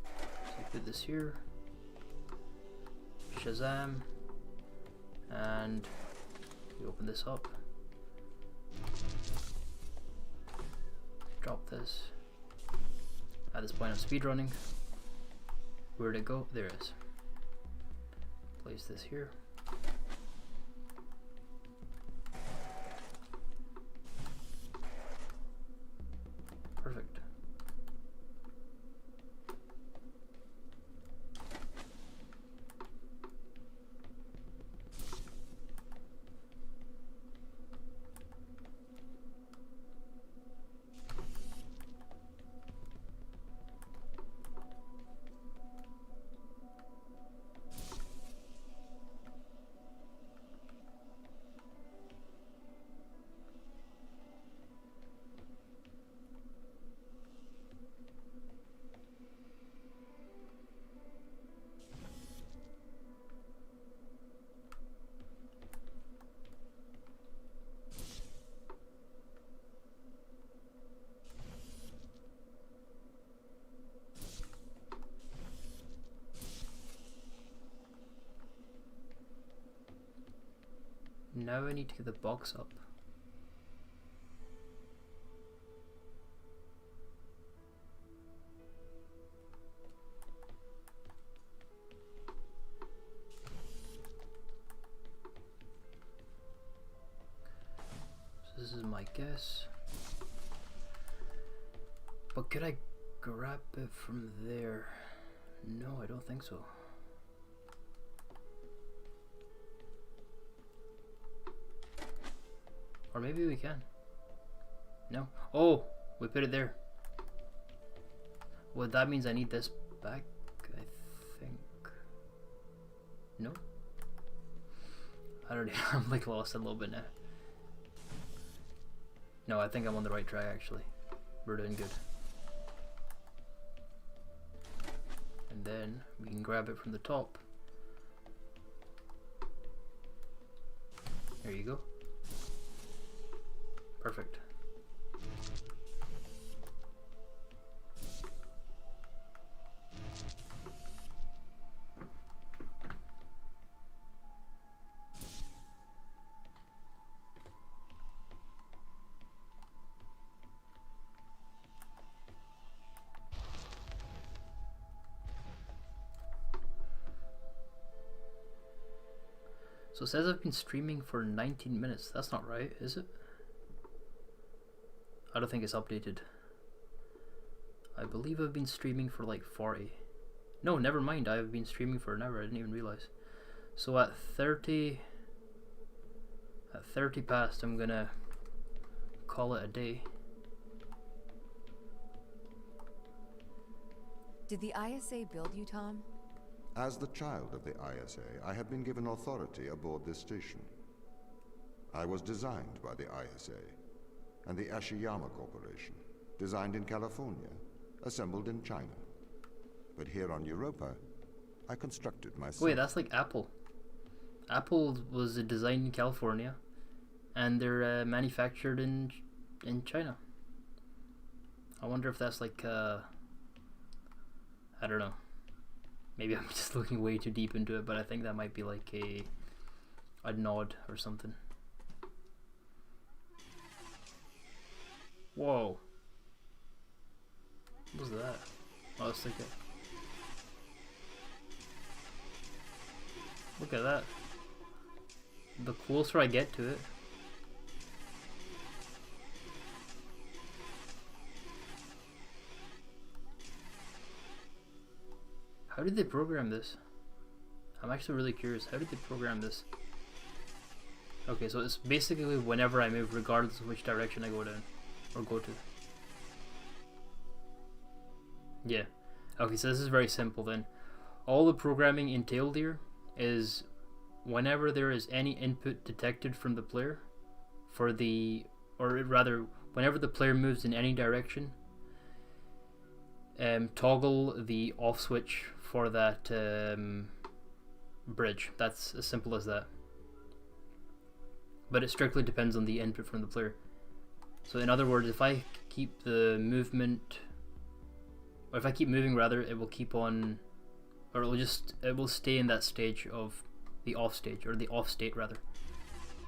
So you put this here, Shazam, and you open this up, drop this. At this point I'm speedrunning. Where'd it go? There it is. Place this here. Perfect. Now I need to get the box up. So this is my guess. But could I grab it from there? No, I don't think so. Or maybe we can. No. Oh, we put it there. Well, that means I need this back, I think. No? I don't know. I'm like lost a little bit now. No, I think I'm on the right track actually. We're doing good. And then we can grab it from the top. There you go. Perfect. So it says I've been streaming for 19 minutes. That's not right, is it? I don't think it's updated. I believe I've been streaming for like 40. No, never mind. I've been streaming for an hour. I didn't even realize. So at 30 past, I'm gonna call it a day. Did the ISA build you, Tom? As the child of the ISA, I have been given authority aboard this station. I was designed by the ISA and the Ashiyama Corporation, designed in California, assembled in China. But here on Europa, I constructed myself. Wait, that's like Apple. Apple was designed in California, and they're manufactured in China. I wonder if that's like I don't know. Maybe I'm just looking way too deep into it, but I think that might be like a nod or something. Whoa. What was that? Oh, it's like a... Look at that. The closer I get to it. How did they program this? I'm actually really curious. How did they program this? Okay, so it's basically whenever I move, regardless of which direction I go down or go to. Yeah. Okay, so this is very simple then. All the programming entailed here is whenever there is any input detected from the player for the, or rather, whenever the player moves in any direction, toggle the off switch for that bridge. That's as simple as that. But it strictly depends on the input from the player. So in other words, if I keep the movement, or if I keep moving rather, it will keep on, or it will stay in that stage of the off stage, or the off state rather.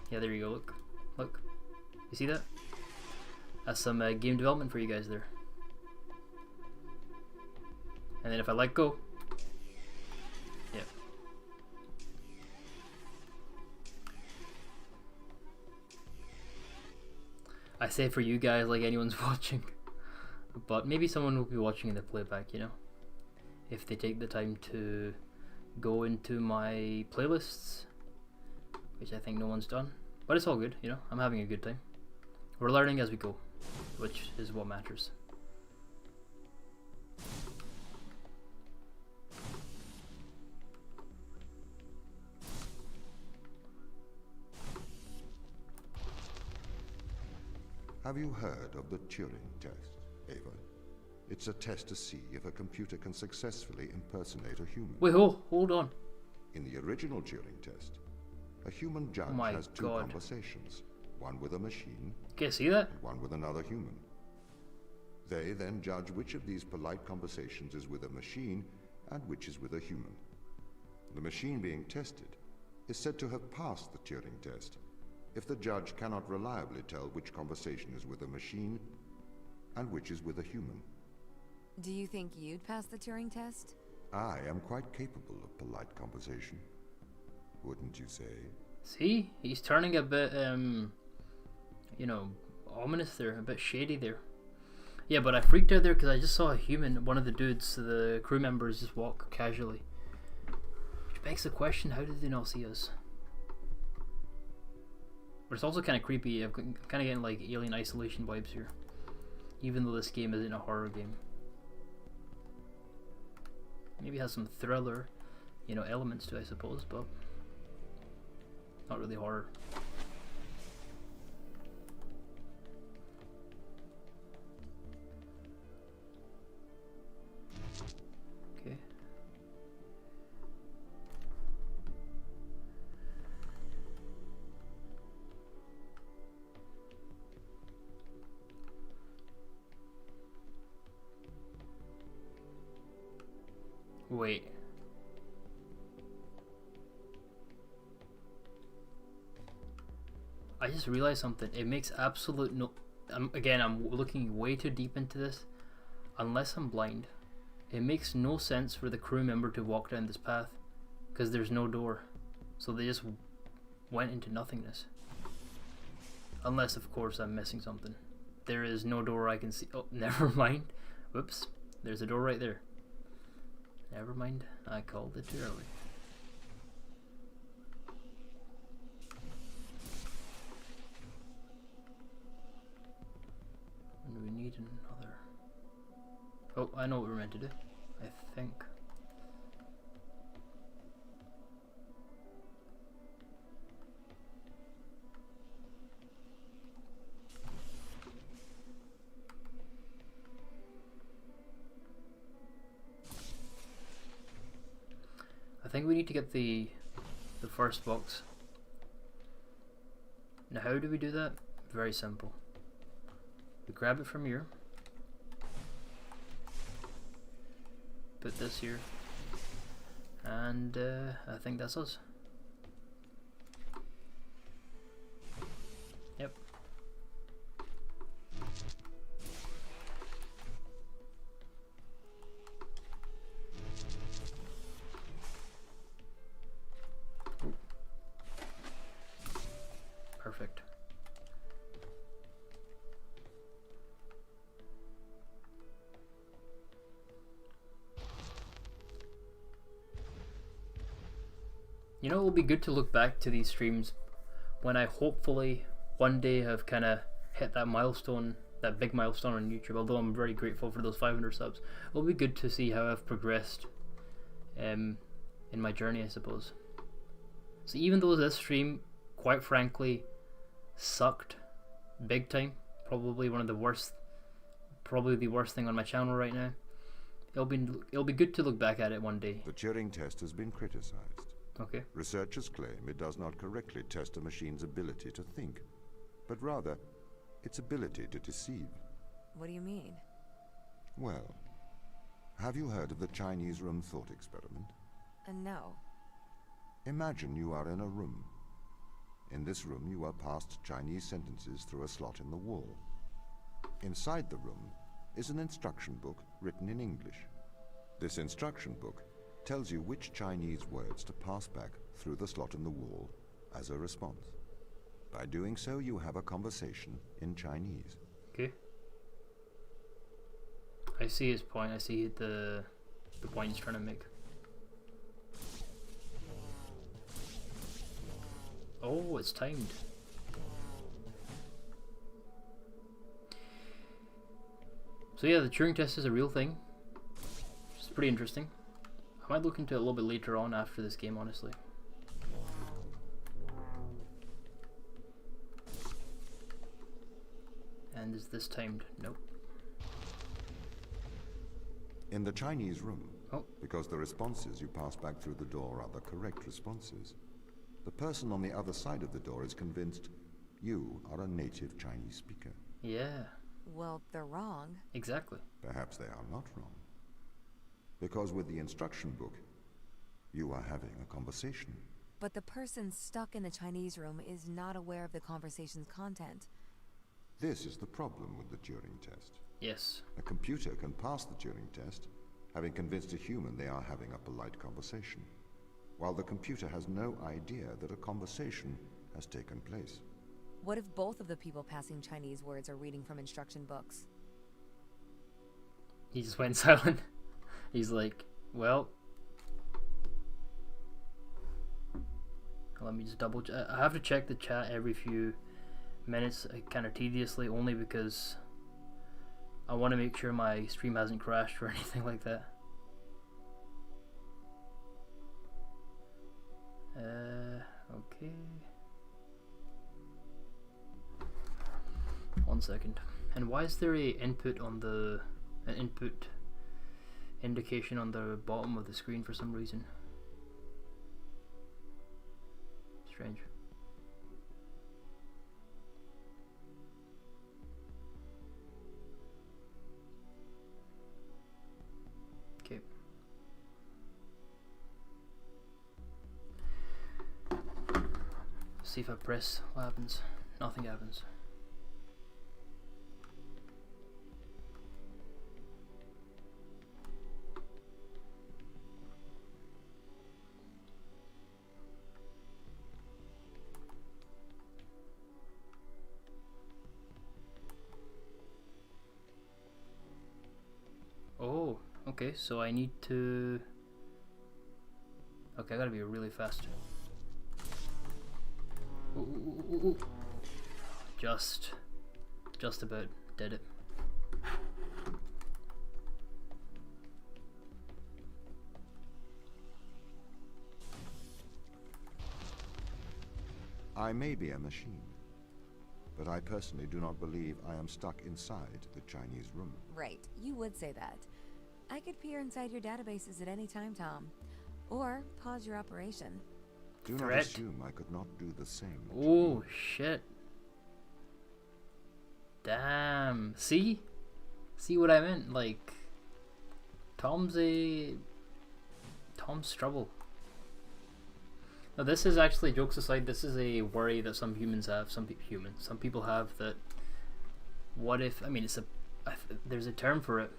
Yeah, there you go, look. You see that? That's some game development for you guys there. And then if I let go, yeah. I say for you guys like anyone's watching, but maybe someone will be watching in the playback, you know, if they take the time to go into my playlists, which I think no one's done, but it's all good, you know, I'm having a good time. We're learning as we go, which is what matters. Have you heard of the Turing Test, Ava? It's a test to see if a computer can successfully impersonate a human. Wait, hold on. In the original Turing Test, a human judge has two conversations, one with a machine Okay, see that? and one with another human. They then judge which of these polite conversations is with a machine and which is with a human. The machine being tested is said to have passed the Turing Test if the judge cannot reliably tell which conversation is with a machine and which is with a human. Do you think you'd pass the Turing test? I am quite capable of polite conversation, wouldn't you say? See, he's turning a bit, you know, ominous there, a bit shady there. Yeah, but I freaked out there because I just saw a human, one of the dudes, the crew members, just walk casually. Which begs the question, how did they not see us? But it's also kind of creepy. I'm kind of getting like Alien Isolation vibes here, even though this game isn't a horror game. Maybe it has some thriller, you know, elements to it, I suppose, but not really horror. Okay. Wait. I just realized something. It makes absolute no... Again, I'm looking way too deep into this. Unless I'm blind, it makes no sense for the crew member to walk down this path, because there's no door. So they just went into nothingness. Unless, of course, I'm missing something. There is no door I can see. Oh, never mind. Whoops. There's a door right there. Never mind, I called it too early. And we need another. Oh, I know what we're meant to do, I think. I think we need to get the first box. Now how do we do that? Very simple. We grab it from here. Put this here. And I think that's us. Yep. Perfect. You know, it will be good to look back to these streams when I hopefully one day have kind of hit that milestone, that big milestone on YouTube, although I'm very grateful for those 500 subs. It'll be good to see how I've progressed in my journey, I suppose. So even though this stream, quite frankly, sucked big time, probably one of the worst, probably the worst thing on my channel right now, it'll be good to look back at it one day. The Turing test has been criticized. Okay. Researchers claim it does not correctly test a machine's ability to think, but rather its ability to deceive. What do you mean? Well, have you heard of the Chinese room thought experiment? No. Imagine you are in a room. In this room you are passed Chinese sentences through a slot in the wall. Inside the room is an instruction book written in English. This instruction book tells you which Chinese words to pass back through the slot in the wall as a response. By doing so, you have a conversation in Chinese. Okay. I see his point. I see the point he's trying to make. Oh, it's timed. So yeah, the Turing test is a real thing. It's pretty interesting. I might look into it a little bit later on after this game, honestly. And is this timed? Nope. In the Chinese room, Oh. because the responses you pass back through the door are the correct responses, the person on the other side of the door is convinced you are a native Chinese speaker. Yeah. Well, they're wrong. Exactly. Perhaps they are not wrong. Because with the instruction book, you are having a conversation. But the person stuck in the Chinese room is not aware of the conversation's content. This is the problem with the Turing test. Yes. A computer can pass the Turing test, having convinced a human they are having a polite conversation, while the computer has no idea that a conversation has taken place. What if both of the people passing Chinese words are reading from instruction books? He just went silent. He's like, well, let me just double check. I have to check the chat every few minutes, kind of tediously, only because I want to make sure my stream hasn't crashed or anything like that. Okay. 1 second. And why is there an input indication on the bottom of the screen for some reason? Strange. Okay. See if I press, what happens? Nothing happens. Oh, okay, so I need to Okay, I gotta be really fast. Ooh, ooh, ooh, ooh. Just about did it. I may be a machine, but I personally do not believe I am stuck inside the Chinese room. Right, you would say that. I could peer inside your databases at any time, Tom. Or pause your operation. Do not Threat. assume I could not do the same. to Oh you. shit. Damn. See what I meant? Like, Tom's trouble. Now this is actually, jokes aside, this is a worry that some humans have, some people have, that what if, I mean, there's a term for it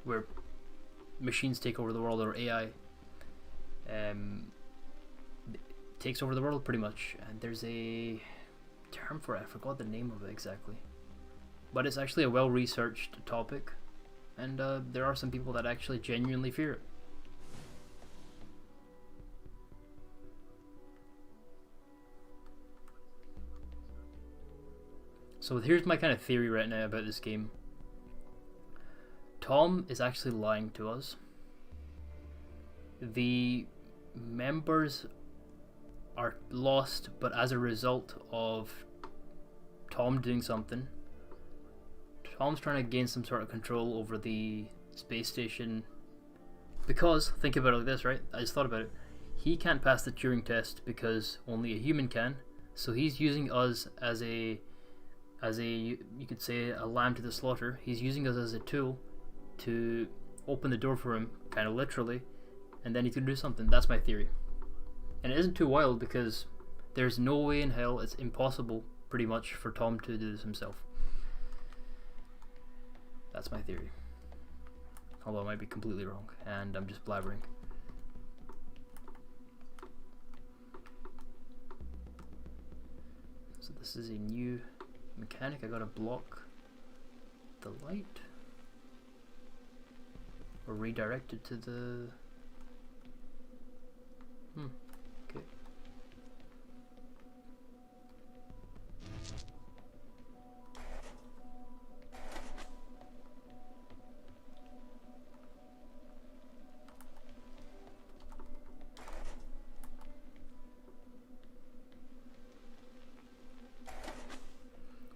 where machines take over the world, or AI takes over the world pretty much, and there's a term for it, I forgot the name of it exactly, but it's actually a well-researched topic, and there are some people that actually genuinely fear it. So here's my kind of theory right now about this game. Tom is actually lying to us. The members are lost, but as a result of Tom doing something, Tom's trying to gain some sort of control over the space station. Because, think about it like this, right? I just thought about it. He can't pass the Turing test because only a human can. So he's using us as a, you could say, a lamb to the slaughter. He's using us as a tool to open the door for him, kind of literally, and then he can do something. That's my theory. And it isn't too wild because there's no way in hell, it's impossible pretty much for Tom to do this himself. That's my theory. Although I might be completely wrong and I'm just blabbering. So this is a new mechanic. I gotta block the light, or redirect it to the okay.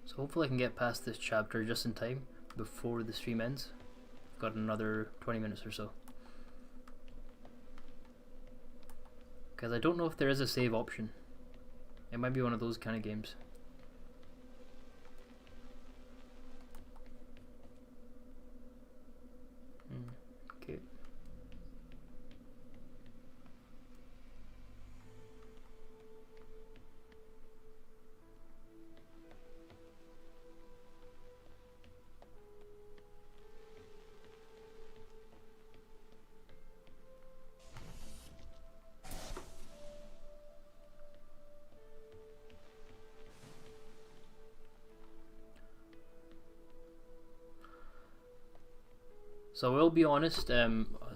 So hopefully I can get past this chapter just in time before the stream ends. I've got another 20 minutes or so. Because I don't know if there is a save option. It might be one of those kind of games. Okay. So I will be honest,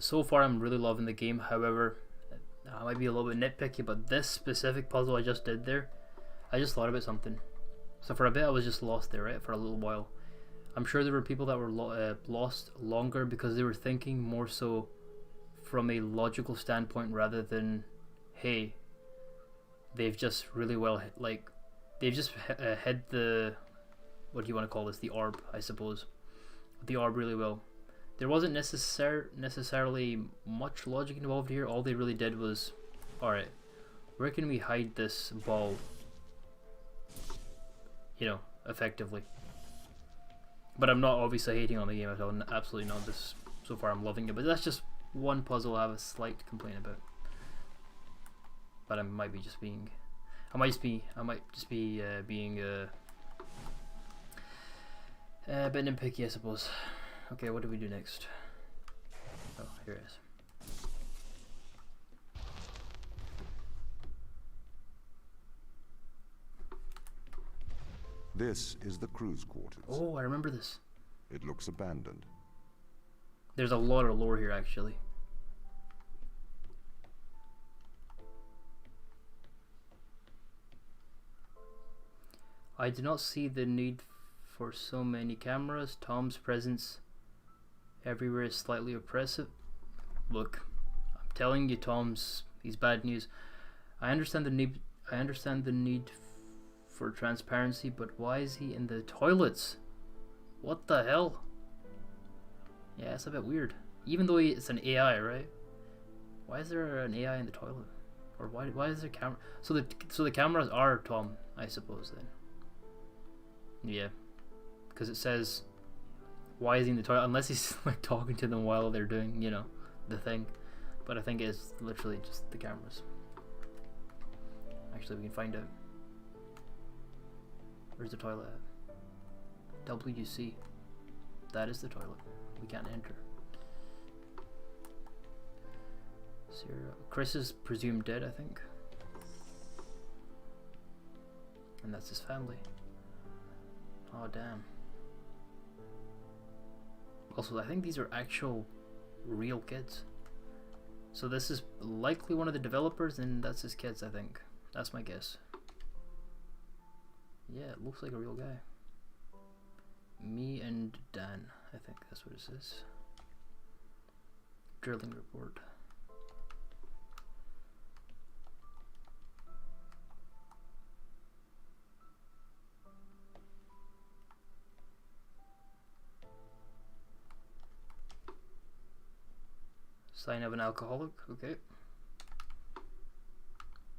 so far I'm really loving the game. However, I might be a little bit nitpicky, but this specific puzzle I just did there, I just thought about something. So for a bit I was just lost there, right, for a little while. I'm sure there were people that were lost longer because they were thinking more so from a logical standpoint rather than, hey, they've just really well, like, they've just hid the, what do you want to call this, the orb, I suppose. The orb really well. There wasn't necessarily much logic involved here. All they really did was, alright, where can we hide this ball? You know, effectively. But I'm not obviously hating on the game at all. Absolutely not. This, so far I'm loving it. But that's just one puzzle I have a slight complaint about. But I might be just being, I might just be being a bit nitpicky, I suppose. Okay, what do we do next? Oh, here it is. This is the crew's quarters. Oh, I remember this. It looks abandoned. There's a lot of lore here, actually. I do not see the need for so many cameras. Tom's presence everywhere is slightly oppressive. Look, I'm telling you, he's bad news. I understand the need. For transparency, but why is he in the toilets? What the hell? Yeah, it's a bit weird. Even though it's an AI, right? Why is there an AI in the toilet? Or why is there camera? So the cameras are Tom, I suppose then. Yeah, because it says, why is he in the toilet? Unless he's like talking to them while they're doing, you know, the thing. But I think it's literally just the cameras. Actually, we can find out. Where's the toilet at? WC. That is the toilet. We can't enter. Chris is presumed dead, I think. And that's his family. Oh, damn. Also, I think these are actual real kids. So this is likely one of the developers, and that's his kids, I think. That's my guess. Yeah, it looks like a real guy. Me and Dan, I think that's what it says. Drilling report. Sign of an alcoholic, okay.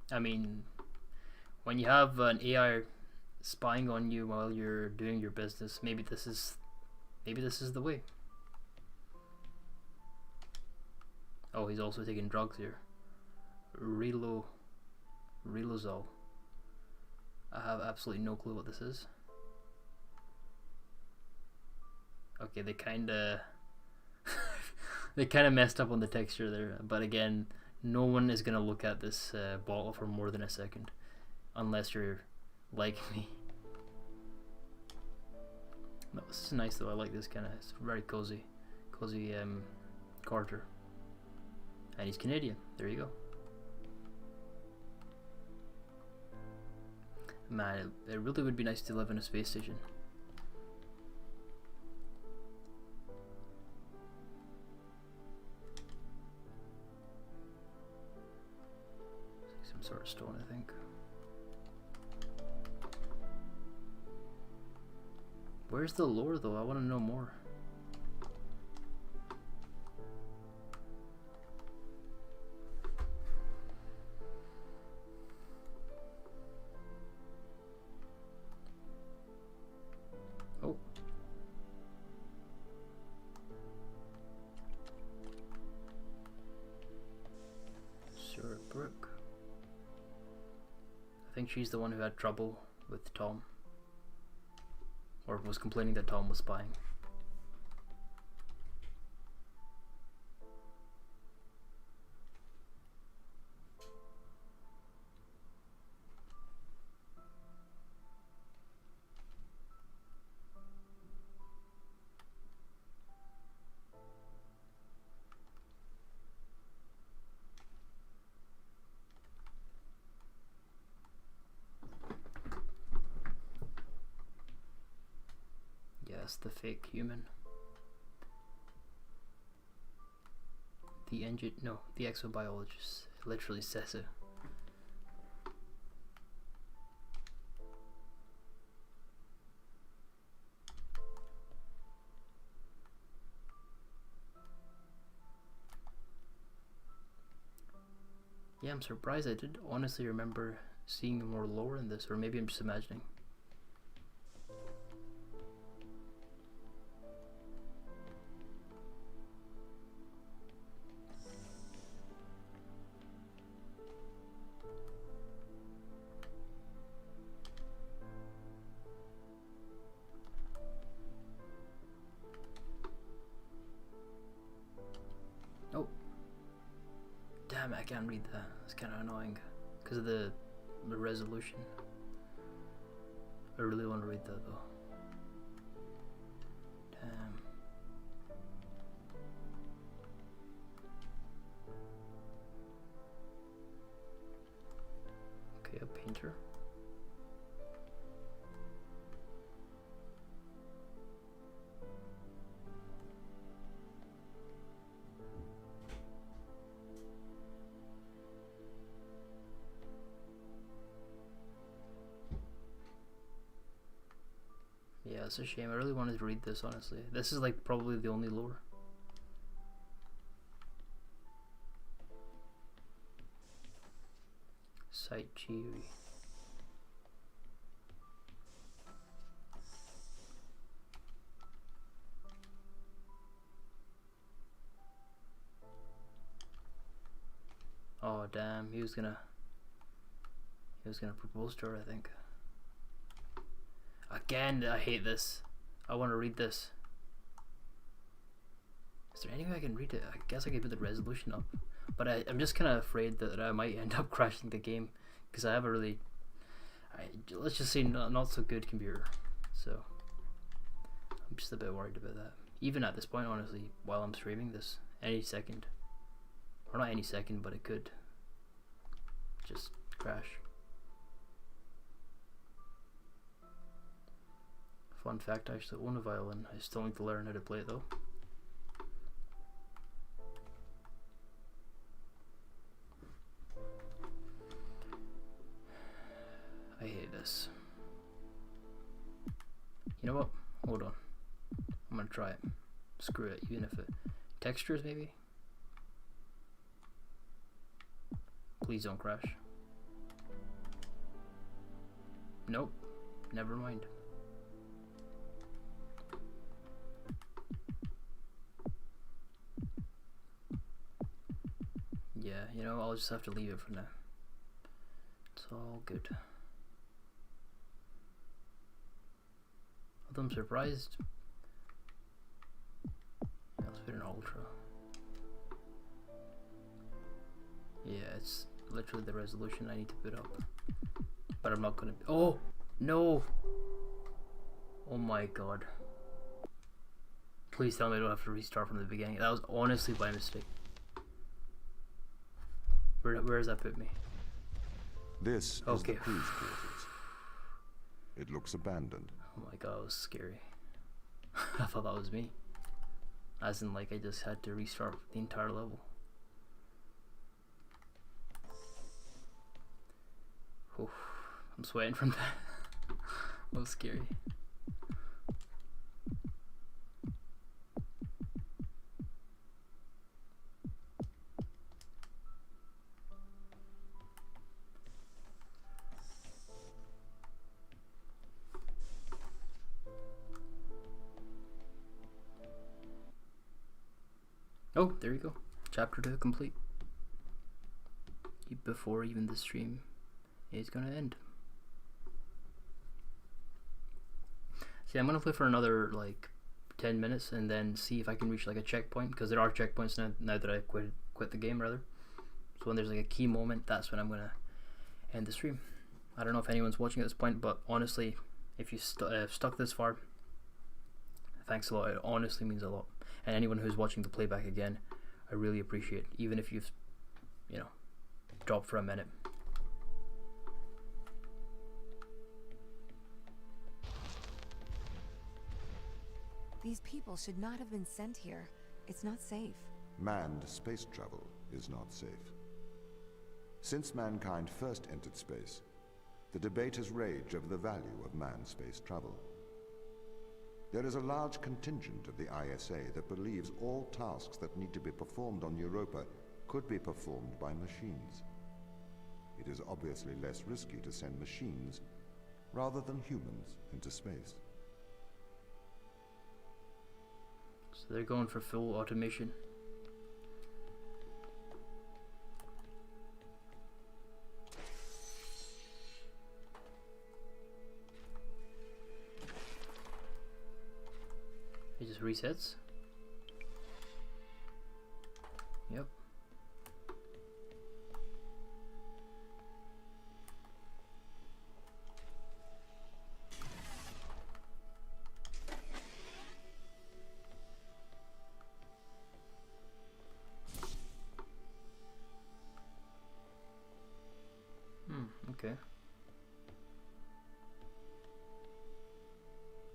I mean, when you have an AI spying on you while you're doing your business, maybe this is the way. Oh, he's also taking drugs here. Relozol. I have absolutely no clue what this is. Okay, they kinda messed up on the texture there, but again, no one is gonna look at this bottle for more than a second, unless you're like me. No, this is nice though. I like this kind of. It's very cozy Carter. And he's Canadian. There you go. Man, it really would be nice to live in a space station. Some sort of stone, I think. Where's the lore though? I want to know more. Oh. Sarah Brooke. I think she's the one who had trouble with Tom. Or was complaining that Tom was spying. Yes, the fake human. The exobiologist literally says it. Yeah, I'm surprised. I did honestly remember seeing more lore in this, or maybe I'm just imagining. Oh. Damn it, I can't read that. It's kind of annoying because of the resolution. I really want to read that though. Damn. Okay, a painter. Yeah, it's a shame. I really wanted to read this, honestly. This is like probably the only lore. Site Cheery. Oh damn, he was gonna propose to her, I think. Again, I hate this. I want to read this. Is there any way I can read it? I guess I could put the resolution up. But I'm just kind of afraid that I might end up crashing the game. Because I have a really, let's just say, not so good computer. So, I'm just a bit worried about that. Even at this point, honestly, while I'm streaming this, any second. Or not any second, but it could just crash. Fun fact, I actually own a violin. I still need to learn how to play it though. I hate this. You know what? Hold on. I'm gonna try it. Screw it, even if it... Textures maybe? Please don't crash. Nope. Never mind. Yeah, you know, I'll just have to leave it for now. It's all good. Although I'm surprised. Let's put an ultra. Yeah, it's literally the resolution I need to put up. But I'm not gonna. Oh no! Oh my god! Please tell me I don't have to restart from the beginning. That was honestly by mistake. Where does that put me? This is the crew's quarters. It looks abandoned. Oh my god, it was scary. I thought that was me. As in, like, I just had to restart the entire level. Oof, I'm sweating from that. That was scary. Oh, there you go. Chapter 2 complete. Before even the stream is gonna end. See, I'm gonna play for another like 10 minutes and then see if I can reach like a checkpoint, because there are checkpoints now that I quit the game rather. So when there's like a key moment, that's when I'm gonna end the stream. I don't know if anyone's watching at this point, but honestly, if you stuck this far, thanks a lot. It honestly means a lot. And anyone who's watching the playback again, I really appreciate, even if you've, you know, dropped for a minute. These people should not have been sent here. It's not safe. Manned space travel is not safe. Since mankind first entered space, the debate has raged over the value of manned space travel. There is a large contingent of the ISA that believes all tasks that need to be performed on Europa could be performed by machines. It is obviously less risky to send machines rather than humans into space. So they're going for full automation. It just resets. Yep. Okay.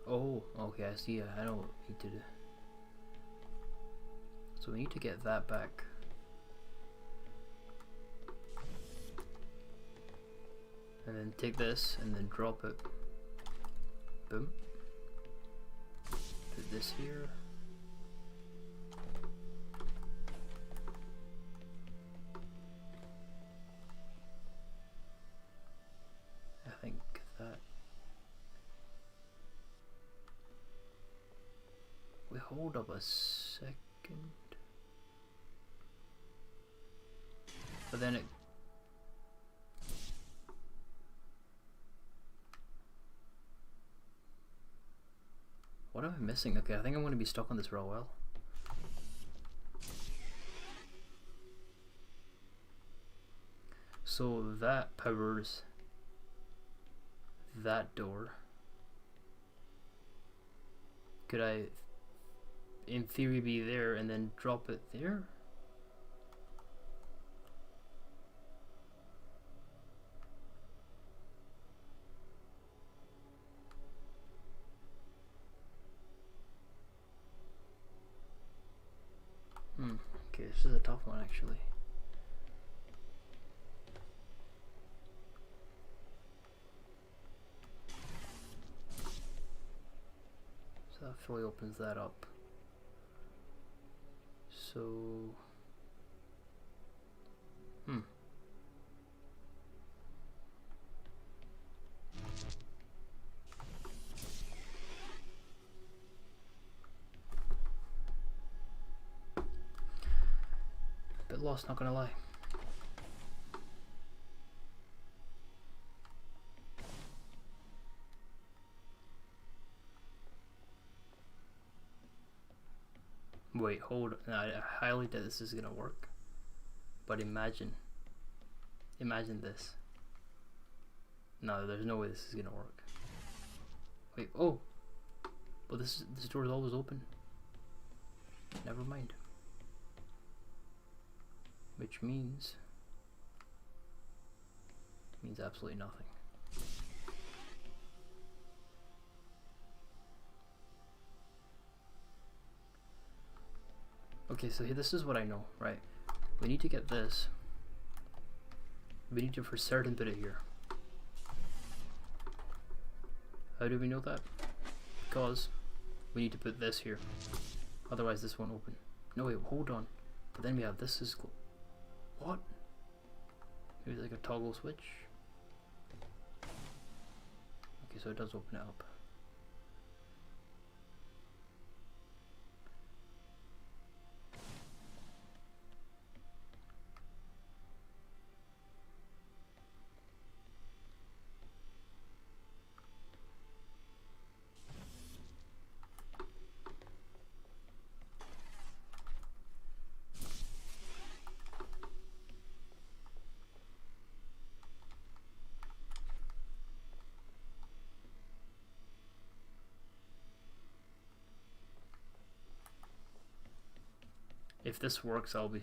Oh, okay, I see. I know what we need to do. So we need to get that back. And then take this and then drop it. Boom. Put this here. I think that. We hold up a second. But then it. What am I missing? Okay, I think I'm going to be stuck on this for a while. So that powers that door. Could I, in theory, be there and then drop it there? Okay, this is a tough one actually. So that fully opens that up. So, bit lost, not gonna lie. Wait, hold on. I highly doubt this is gonna work. But imagine this. No, there's no way this is gonna work. Wait, oh! But this door is always open. Never mind. Which means absolutely nothing. Okay, so this is what I know, right? We need to get this. We need to for certain put it here. How do we know that? Because we need to put this here. Otherwise this won't open. No wait, hold on. But then we have this is what? Maybe like a toggle switch? Okay, so it does open it up. If this works, I'll be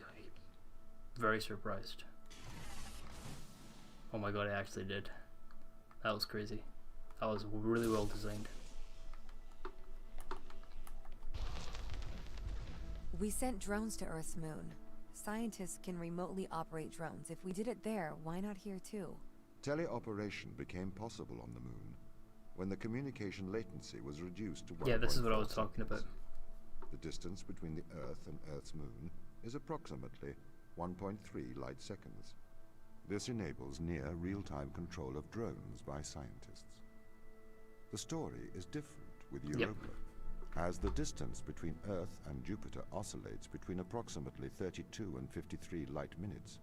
very surprised. Oh my god, I actually did. That was crazy. That was really well designed. We sent drones to Earth's moon. Scientists can remotely operate drones. If we did it there, why not here too? Teleoperation became possible on the moon when the communication latency was reduced to 1.4 Yeah, this is what I was talking about. The distance between the Earth and Earth's moon is approximately 1.3 light seconds. This enables near real-time control of drones by scientists. The story is different with Europa, as the distance between Earth and Jupiter oscillates between approximately 32 and 53 light minutes.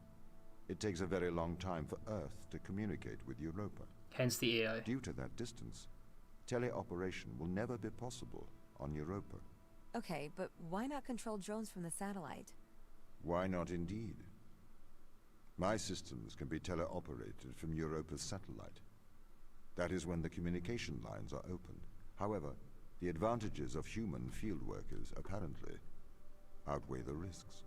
It takes a very long time for Earth to communicate with Europa. Hence the AI. Due to that distance, teleoperation will never be possible on Europa. Okay, but why not control drones from the satellite? Why not indeed? My systems can be teleoperated from Europa's satellite. That is when the communication lines are open. However, the advantages of human field workers apparently outweigh the risks.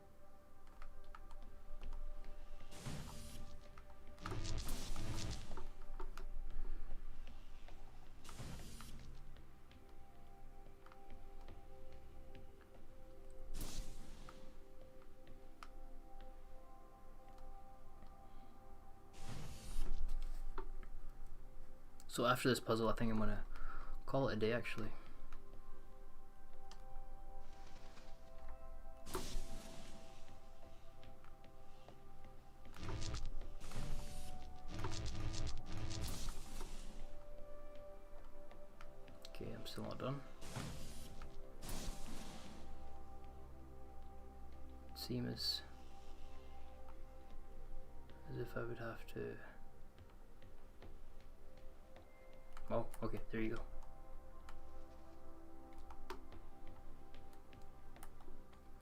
So after this puzzle, I think I'm gonna call it a day actually. Still not done. Seems as if I would have to. Oh, okay, there you go.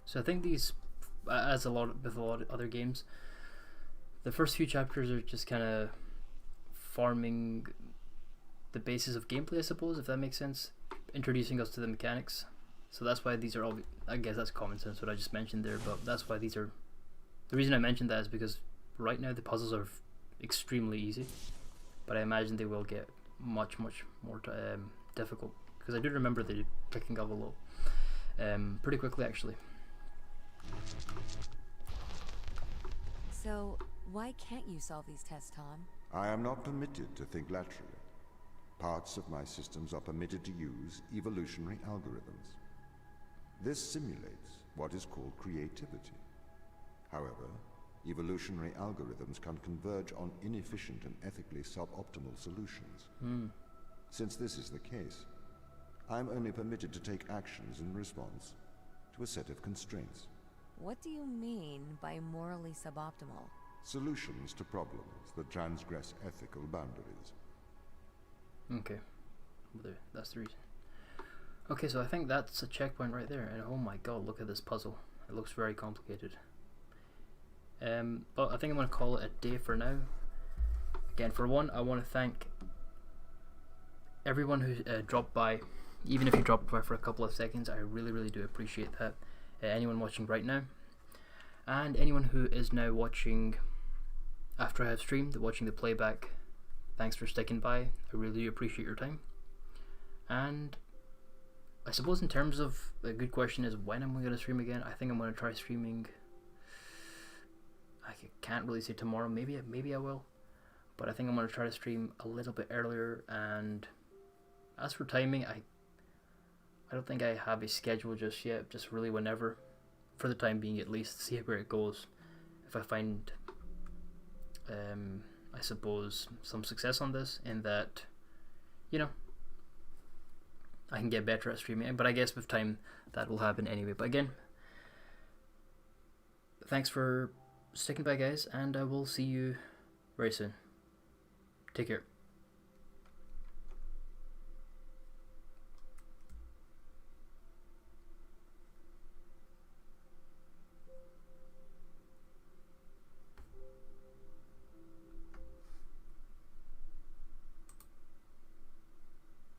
So I think these, as with a lot of other games, the first few chapters are just kind of forming the basis of gameplay, I suppose, if that makes sense, introducing us to the mechanics. So that's why these are all, I guess that's common sense what I just mentioned there, but that's why these are, the reason I mentioned that is because right now the puzzles are extremely easy, but I imagine they will get much more difficult, because I do remember they picking up a lot pretty quickly actually. So, why can't you solve these tests, Tom? I am not permitted to think laterally. Parts of my systems are permitted to use evolutionary algorithms. This simulates what is called creativity. However, evolutionary algorithms can converge on inefficient and ethically suboptimal solutions. Since this is the case, I am only permitted to take actions in response to a set of constraints. What do you mean by morally suboptimal? Solutions to problems that transgress ethical boundaries. Okay, well, that's the reason. Okay, so I think that's a checkpoint right there, and oh my god, look at this puzzle. It looks very complicated. But I think I'm going to call it a day for now. Again, for one, I want to thank everyone who dropped by. Even if you dropped by for a couple of seconds, I really do appreciate that. Anyone watching right now, and anyone who is now watching after I have streamed, watching the playback, thanks for sticking by. I really do appreciate your time. And I suppose in terms of, a good question is, when am I going to stream again? I think I'm going to try streaming, I can't really say tomorrow, maybe I will, but I think I'm going to try to stream a little bit earlier. And as for timing, I don't think I have a schedule just yet, just really whenever, for the time being at least, see where it goes. If I find, I suppose, some success on this, in that, you know, I can get better at streaming, but I guess with time that will happen anyway. But again, thanks for sticking by, guys, and I will see you very soon. Take care.